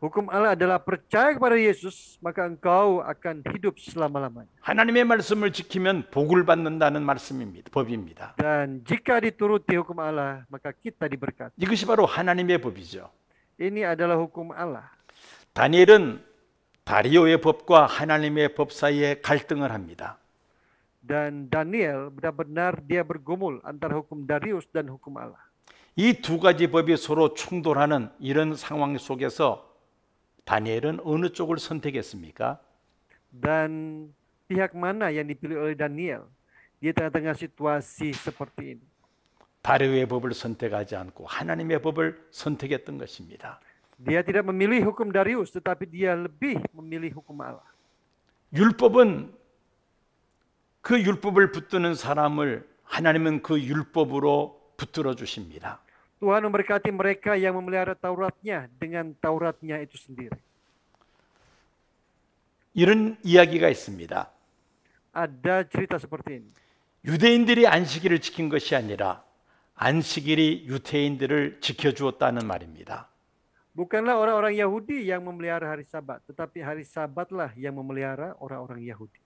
Hukum Allah adalah percaya kepada Yesus, maka engkau akan hidup selama-lamanya. 하나님의 말씀을 지키면 복을 받는다는 말씀입니다. 법입니다. Dan jika dituruti hukum Allah, maka kita diberkati. 이것이 바로 하나님의 법이죠. Ini adalah hukum Allah. 다니엘은 다리오의 법과 하나님의 법 사이에 갈등을 합니다. Dan Daniel benar-benar dia bergumul antara hukum Darius dan hukum Allah. 이 두 가지 법이 서로 충돌하는 이런 상황 속에서 다니엘은 어느 쪽을 선택했습니까? Dan pihak mana yang dipilih oleh Daniel di tengah-tengah situasi seperti ini? 다리오의 법을 선택하지 않고 하나님의 법을 선택했던 것입니다. Dia tidak memilih hukum Darius, tetapi dia lebih memilih hukum Allah. 율법은 그 율법을 붙드는 사람을 하나님은 그 율법으로 붙들어 주십니다. Tuhan memberkati mereka yang memelihara Tauratnya dengan Tauratnya itu sendiri. 이런 이야기가 있습니다. Ada cerita seperti ini. 유대인들이 안식일을 지킨 것이 아니라 안식일이 유대인들을 지켜주었다는 말입니다. Bukanlah orang-orang Yahudi yang memelihara hari Sabat, tetapi hari Sabatlah yang memelihara orang-orang Yahudi.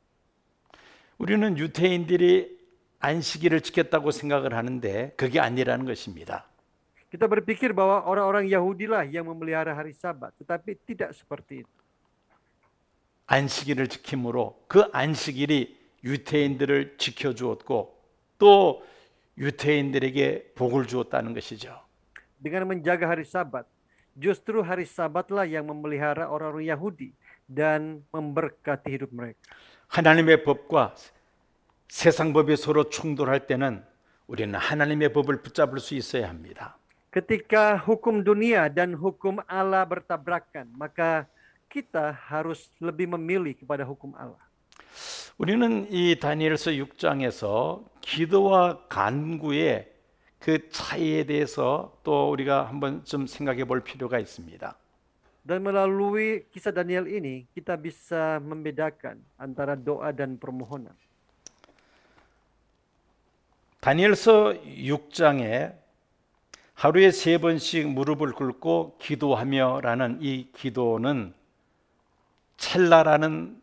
우리는 유대인들이 안식일을 지켰다고 생각을 하는데 그게 아니라는 것입니다. Kita berpikir bahwa orang-orang Yahudilah yang memelihara hari Sabat, tetapi tidak seperti itu. 안식일을 지킴으로 그 안식일이 유대인들을 지켜주었고 또 유대인들에게 복을 주었다는 것이죠. Dengan menjaga hari Sabat, justru hari Sabatlah yang memelihara orang-orang Yahudi dan memberkati hidup mereka. 하나님의 법과 세상 법이 서로 충돌할 때는 우리는 하나님의 법을 붙잡을 수 있어야 합니다. Ketika hukum dunia dan hukum Allah bertabrakan, maka kita harus lebih memilih kepada hukum Allah. 우리는 이 다니엘서 6장에서 기도와 간구의 그 차이에 대해서 또 우리가 한번 좀 생각해 볼 필요가 있습니다. Dan melalui kisah Daniel ini, kita bisa membedakan antara doa dan permohonan. 다니엘서 6장에 하루에 3번씩 무릎을 꿇고 기도하며라는 이 기도는 첼라라는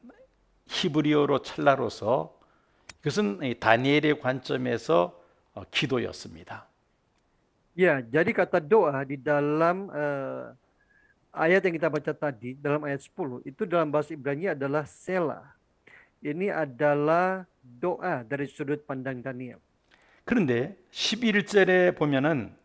히브리어로 첼라로서 이것은 다니엘의 관점에서 기도였습니다. Ya, jadi kata doa di dalam ayat yang kita baca tadi, dalam ayat 10, itu dalam bahasa Ibrani adalah Sela. Ini adalah doa dari sudut pandang Daniel. 그런데 11절에 보면은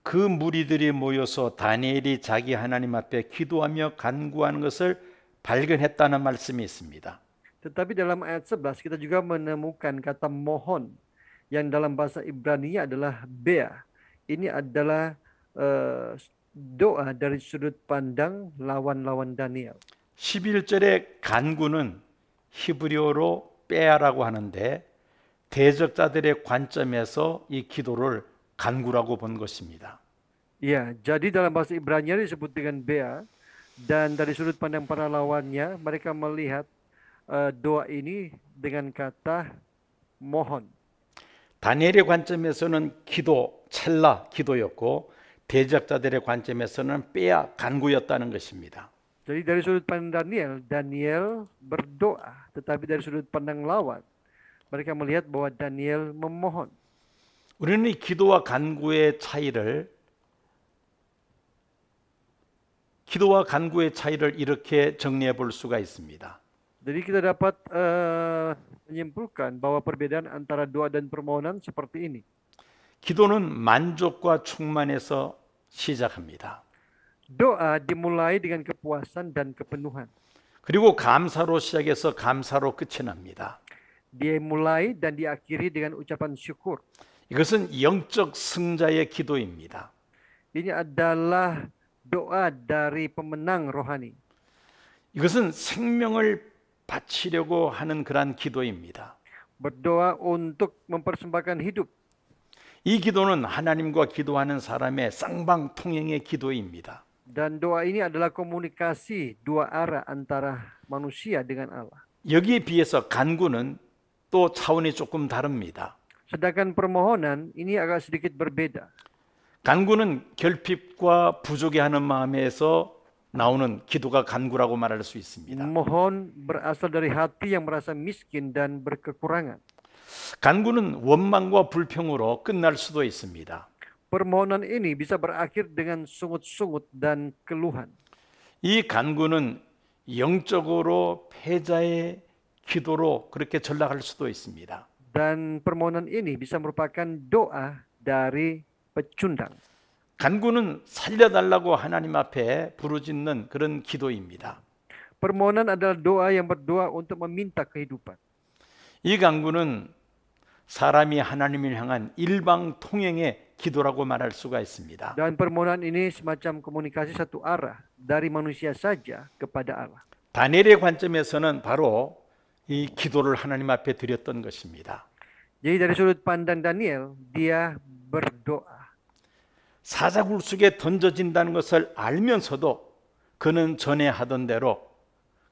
그 무리들이 모여서 다니엘이 자기 하나님 앞에 기도하며 간구하는 것을 발견했다는 말씀이 있습니다. Tetapi dalam ayat 11 kita juga menemukan kata mohon yang dalam bahasa Ibrani adalah bea. Ini adalah doa dari sudut pandang lawan-lawan Daniel. 11절의 간구는 히브리어로 빼야라고 하는데 대적자들의 관점에서 이 기도를 간구라고 본 것입니다. Ya, jadi dalam bahasa Ibrani disebut dengan bea dan dari sudut pandang para lawannya mereka melihat doa ini dengan kata mohon. 다니엘의 관점에서는 기도, 첼라 기도였고 대적자들의 관점에서는 빼야 간구였다는 것입니다. Jadi dari sudut pandang Daniel berdoa, tetapi dari sudut pandang lawan mereka melihat bahwa Daniel memohon. 우리는 이 기도와 간구의 차이를 이렇게 정리해 볼 수가 있습니다. Jadi kita dapat menyimpulkan bahwa perbedaan antara doa dan permohonan seperti ini. 기도는 만족과 충만에서 시작합니다. Doa dimulai dengan kepuasan dan kepenuhan. 그리고 감사로 시작해서 감사로 끝이 납니다. Dimulai dan diakhiri dengan ucapan syukur. 이것은 영적 승자의 기도입니다. Ini adalah doa dari pemenang rohani. 이것은 생명을 바치려고 하는 그러한 기도입니다. Berdoa untuk mempersembahkan hidup. 이 기도는 하나님과 기도하는 사람의 쌍방통행의 기도입니다. Dan doa ini adalah komunikasi dua arah antara manusia dengan Allah. 여기에 비해서 간구는 또 차원이 조금 다릅니다. Sedangkan permohonan ini agak sedikit berbeda. 간구는 결핍과 부족해하는 마음에서 나오는 기도가 간구라고 말할 수 있습니다. Mohon berasal dari hati yang merasa miskin dan berkekurangan. 간구는 원망과 불평으로 끝날 수도 있습니다. Permohonan ini bisa berakhir dengan sungut-sungut dan keluhan. 이 간구는 영적으로 패자의 기도로 그렇게 전락할 수도 있습니다. Dan permohonan ini bisa merupakan doa dari pecundang. 간구는 살려달라고 하나님 앞에 부르짖는 그런 기도입니다. Permohonan adalah doa yang berdoa untuk meminta kehidupan. 이 간구는 사람이 하나님을 향한 일방 통행의 기도라고 말할 수가 있습니다. Dan permohonan ini semacam komunikasi satu arah dari manusia saja kepada Allah. 다니엘의 관점에서는 바로 이 기도를 하나님 앞에 드렸던 것입니다. Jadi dari sudut pandang Daniel, dia berdoa. 사자굴 속에 던져진다는 것을 알면서도 그는 전에 하던 대로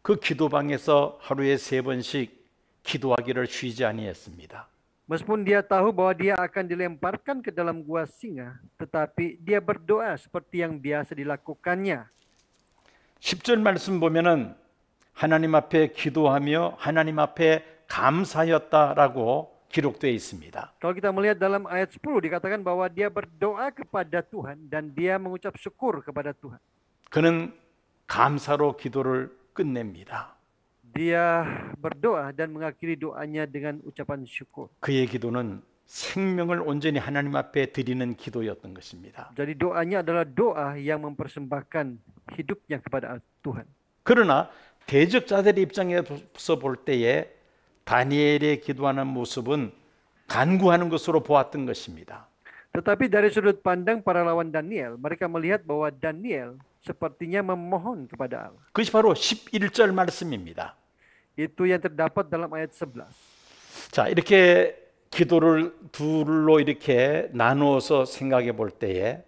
그 기도방에서 하루에 3번씩 기도하기를 쉬지 아니했습니다. Meskipun dia tahu bahwa dia akan dilemparkan ke dalam gua singa, tetapi dia berdoa seperti yang biasa dilakukannya. 10절 말씀 보면은 하나님 앞에 기도하며 하나님 앞에 감사하였다라고 기록되어 있습니다. Kalau kita melihat dalam ayat 10 dikatakan bahwa dia berdoa kepada Tuhan dan dia mengucap syukur kepada Tuhan. 그는 감사로 기도를 끝냅니다. Dia berdoa dan mengakhiri doanya dengan ucapan syukur. 그의 기도는 생명을 온전히 하나님 앞에 드리는 기도였던 것입니다. Jadi doanya adalah doa yang mempersembahkan hidupnya kepada Tuhan. 그러나 대적자들의 입장에서 볼 때에 다니엘의 기도하는 모습은 간구하는 것으로 보았던 것입니다. Tetapi dari sudut pandang para lawan Daniel, mereka melihat bahwa Daniel sepertinya memohon kepada Allah. 그것이 바로 11절 말씀입니다. Itu yang terdapat dalam ayat 11. 자, 이렇게 기도를 둘로 이렇게 나누어서 생각해 볼 때에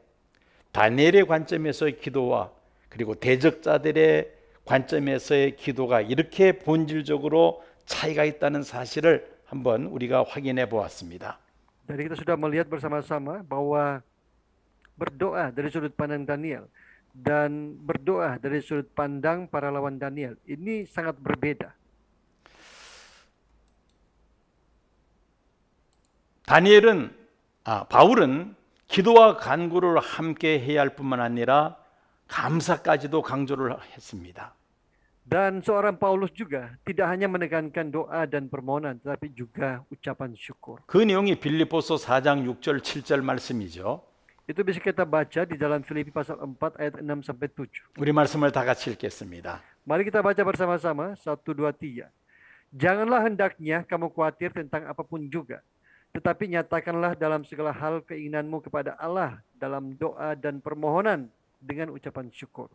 다니엘의 관점에서의 기도와 그리고 대적자들의 관점에서의 기도가 이렇게 본질적으로 차이가 있다는 사실을 한번 우리가 확인해 보았습니다. Jadi kita sudah melihat bersama-sama bahwa berdoa dari sudut pandang Daniel dan berdoa dari sudut pandang para lawan Daniel ini sangat berbeda. 바울은 기도와 간구를 함께 해야 할 뿐만 아니라 감사까지도 강조를 했습니다. Dan seorang Paulus juga tidak hanya menekankan doa dan permohonan, tetapi juga ucapan syukur. 그 내용이 빌립보서 4장 6절 7절 말씀이죠. Itu bisa kita baca di dalam Filipi pasal 4 ayat 6 sampai 7. 우리 말씀을 다 같이 읽겠습니다. Mari kita baca bersama-sama 1, 2, 3. Janganlah hendaknya kamu khawatir tentang apapun juga, tetapi nyatakanlah dalam segala hal keinginanmu kepada Allah dalam doa dan permohonan dengan ucapan syukur.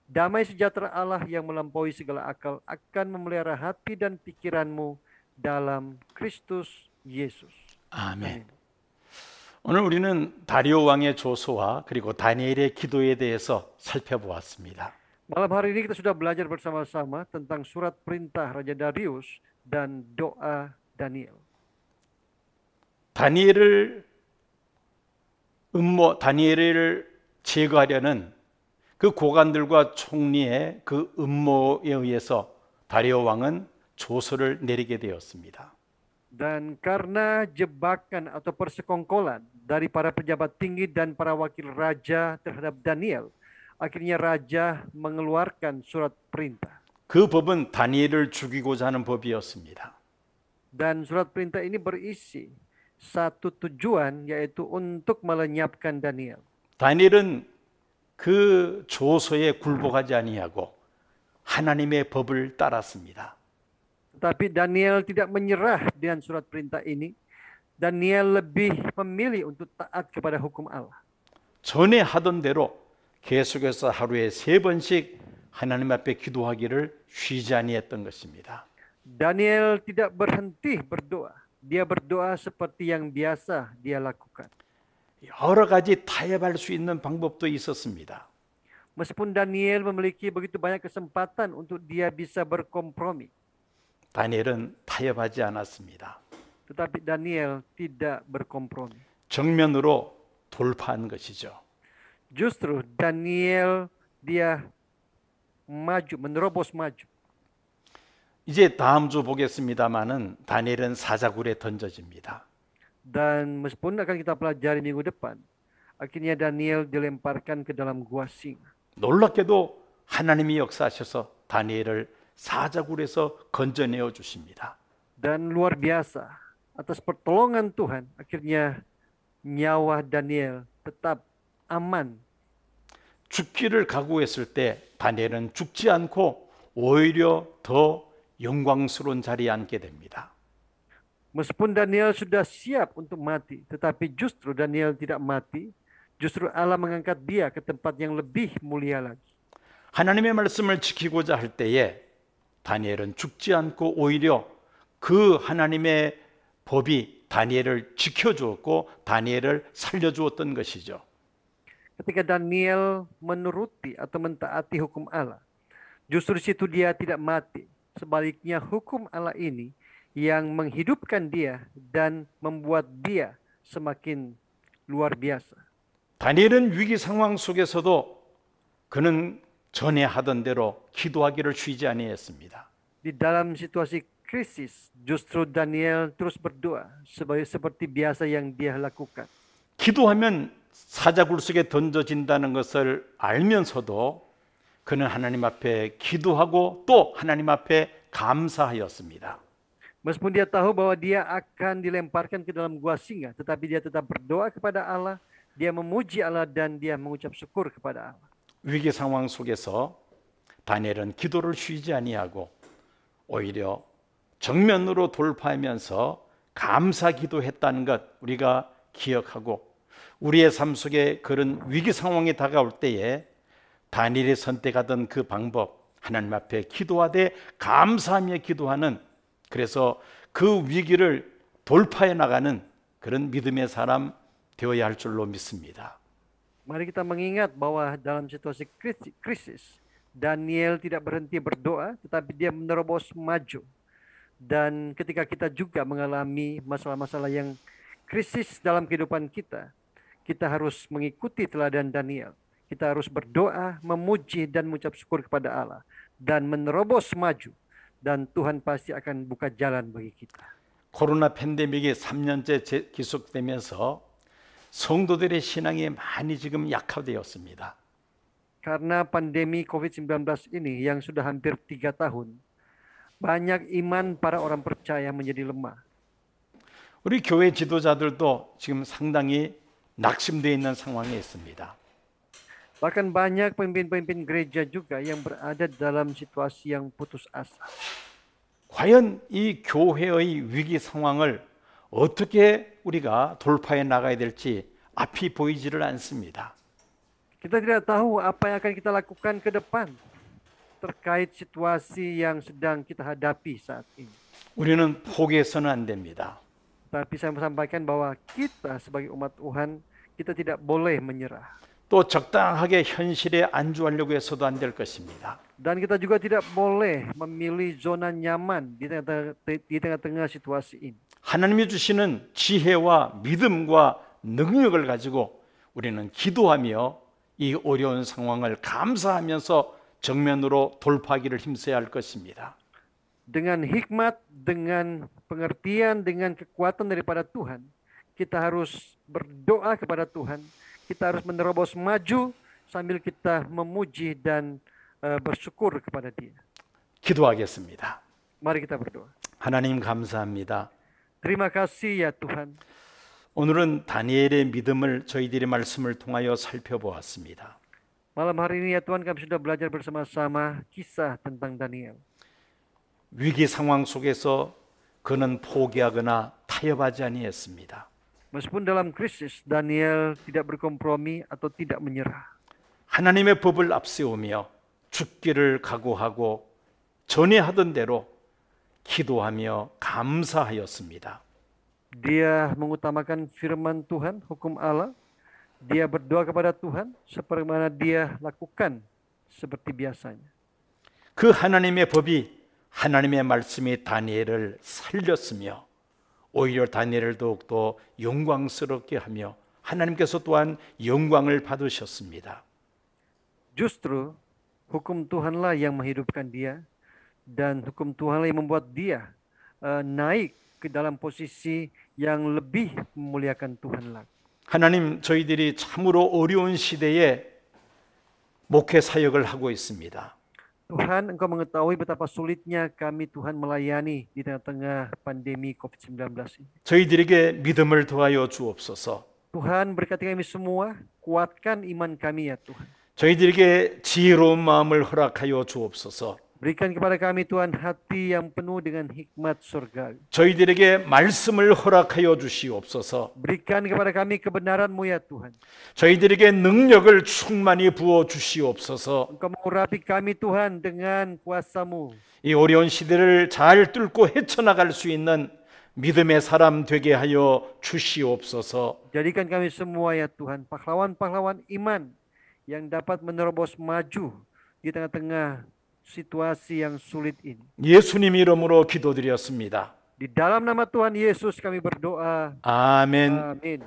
Damai sejahtera Allah yang melampaui segala akal akan memelihara hati dan pikiranmu dalam Kristus Yesus. 아멘. 오늘 우리는 다리오 왕의 조서와 그리고 다니엘의 기도에 대해서 살펴보았습니다. Malam hari ini kita sudah belajar bersama-sama tentang surat perintah Raja Darius dan doa Daniel. 다니엘을 제거하려는 그 고관들과 총리의 그 음모에 의해서 다리오 왕은 조서를 내리게 되었습니다. Dan karena jebakan atau persekongkolan dari para pejabat tinggi dan para wakil raja terhadap Daniel, akhirnya raja mengeluarkan surat perintah. 그 법은 다니엘을 죽이고자 하는 법이었습니다. Dan surat perintah ini berisi satu tujuan, yaitu untuk melenyapkan Daniel. 다니엘은 그 조서에 굴복하지 아니하고 하나님의 법을 따랐습니다. Tapi Daniel tidak menyerah dengan surat perintah ini. Daniel lebih memilih untuk taat kepada hukum Allah. 전에 하던 대로 계속해서 하루에 3번씩 하나님 앞에 기도하기를 쉬지 아니했던 것입니다. Daniel tidak berhenti berdoa. Dia berdoa seperti yang biasa dia lakukan. 여러 가지 타협할 수 있는 방법도 있었습니다. Meskipun Daniel memiliki begitu banyak kesempatan untuk dia bisa berkompromi, 다니엘은 타협하지 않았습니다. tetapi Daniel tidak berkompromi. 정면으로 돌파한 것이죠. Justru Daniel dia maju, menerobos maju. 이제 다음 주 보겠습니다마는 다니엘은 사자굴에 던져집니다. Dan meskipun akan kita pelajari minggu depan, akhirnya Daniel dilemparkan ke dalam gua singa. 놀랍게도 하나님이 역사하셔서 다니엘을 사자굴에서 건져내어 주십니다. Dan luar biasa, atas pertolongan Tuhan, akhirnya nyawa Daniel tetap aman. 죽기를 각오했을 때 다니엘은 죽지 않고 오히려 더 영광스러운 자리에 앉게 됩니다. Meskipun Daniel sudah siap untuk mati, tetapi justru Daniel tidak mati. Justru Allah mengangkat dia ke tempat yang lebih mulia lagi. 하나님의 말씀을 지키고자 할 때에 다니엘은 죽지 않고 오히려 그 하나님의 법이 다니엘을 지켜주었고 다니엘을 살려주었던 것이죠. Ketika Daniel menuruti atau mentaati hukum Allah, justru di situ dia tidak mati. Sebaliknya hukum Allah ini yang menghidupkan dia dan membuat dia semakin luar biasa. 다니엘은 위기 상황 속에서도 그는 전에 하던 대로 기도하기를 쉬지 아니했습니다. Di dalam situasi krisis, justru Daniel terus berdoa seperti biasa yang dia lakukan. 기도하면 사자굴 속에 던져진다는 것을 알면서도 그는 하나님 앞에 기도하고 또 하나님 앞에 감사하였습니다. Meskipun dia tahu bahwa dia akan dilemparkan ke dalam gua singa, tetapi dia tetap berdoa kepada Allah, dia memuji Allah dan dia mengucap syukur kepada Allah. 위기 상황 속에서 다니엘은 기도를 쉬지 아니하고 오히려 정면으로 돌파하면서 감사 기도했다는 것 우리가 기억하고 우리의 삶 속에 그런 위기 상황이 다가올 때에 다니엘이 선택하던 그 방법 하나님 앞에 기도하되 감사하며 기도하는 그래서 그 위기를 돌파해 나가는 그런 믿음의 사람 되어야 할 줄로 믿습니다. Mari kita mengingat bahwa dalam situasi krisis, Daniel tidak berhenti berdoa, tetapi dia menerobos maju. Dan ketika kita juga mengalami masalah-masalah yang krisis dalam kehidupan kita, kita harus mengikuti teladan Daniel. Kita harus berdoa, memuji dan mengucap syukur kepada Allah. Dan menerobos maju. Dan Tuhan pasti akan buka jalan bagi kita. 코로나 팬데믹이 3년째 계속되면서 성도들의 신앙이 많이 지금 약화되었습니다. Karena pandemi COVID-19 ini yang sudah hampir 3 tahun, banyak iman para orang percaya menjadi lemah. 우리 교회 지도자들도 지금 상당히 낙심되어 있는 상황에 있습니다. Bahkan banyak pemimpin-pemimpin gereja juga yang berada dalam situasi yang putus asa. 과연 이 교회의 위기 상황을 어떻게 우리가 돌파해 나가야 될지 앞이 보이지를 않습니다. Kita tidak tahu apa yang akan kita lakukan ke depan terkait situasi yang sedang kita hadapi saat ini. 우리는 포기해서는 안 됩니다. Tapi saya sampaikan bahwa kita sebagai umat Tuhan, kita tidak boleh menyerah. 또 적당하게 현실에 안주하려고 해서도 안 될 것입니다. Dan kita juga tidak boleh memilih zona nyaman di tengah-tengah situasi ini. 하나님이 주시는 지혜와 믿음과 능력을 가지고 우리는 기도하며 이 어려운 상황을 감사하면서 정면으로 돌파하기를 힘써야 할 것입니다. Dengan hikmat, dengan pengertian, dengan kekuatan daripada Tuhan, kita harus berdoa kepada Tuhan. Kita harus menerobos maju sambil kita memuji dan bersyukur kepada Dia. 기도하겠습니다. Mari kita berdoa. 하나님 감사합니다. Terima kasih ya Tuhan. 오늘은 다니엘의 믿음을 저희들의 말씀을 통하여 살펴보았습니다. Malam hari ini ya Tuhan, kami sudah belajar bersama-sama kisah tentang Daniel. 위기 상황 속에서 그는 포기하거나 타협하지 아니했습니다. Meskipun dalam krisis, Daniel tidak berkompromi atau tidak menyerah. 하나님의 법을 앞세우며 죽기를 각오하고 전에 하던 대로 기도하며 감사하였습니다. Dia mengutamakan firman Tuhan, hukum Allah. Dia berdoa kepada Tuhan sebagaimana dia lakukan seperti biasanya. 그 하나님의 법이 하나님의 말씀이 다니엘을 살렸으며 오히려 다니엘을 더욱더 영광스럽게 하며 하나님께서 또한 영광을 받으셨습니다. Justru Hukum Tuhanlah yang menghidupkan dia, dan hukum Tuhanlah yang membuat dia naik ke dalam posisi yang lebih memuliakan Tuhan lagi. 하나님, 저희들이 참으로 어려운 시대에 목회 사역을 하고 있습니다. Tuhan, Engkau mengetahui betapa sulitnya kami Tuhan melayani di tengah-tengah pandemi COVID-19 ini. 저희들에게 믿음을 더하여 주옵소서. Tuhan, berkati kami semua, kuatkan iman kami ya Tuhan. 저희들에게 지혜로운 마음을 허락하여 주옵소서. Berikan kepada kami Tuhan hati yang penuh dengan hikmat surgawi. 저희들에게 말씀을 허락하여 주시옵소서. Berikan kepada kami kebenaran-Mu ya Tuhan. 저희들에게 능력을 충만히 부어 주시옵소서. Engkau mengurapi kami Tuhan dengan kuasa-Mu. 이 어려운 시대를 잘 뚫고 헤쳐나갈 수 있는 믿음의 사람 되게 하여 주시옵소서. Jadikan kami semua ya Tuhan pahlawan-pahlawan iman yang dapat menerobos maju di tengah-tengah situasi yang sulit ini. 예수님 이름으로 기도드렸습니다. Di dalam nama Tuhan Yesus kami berdoa. 아멘. Amin.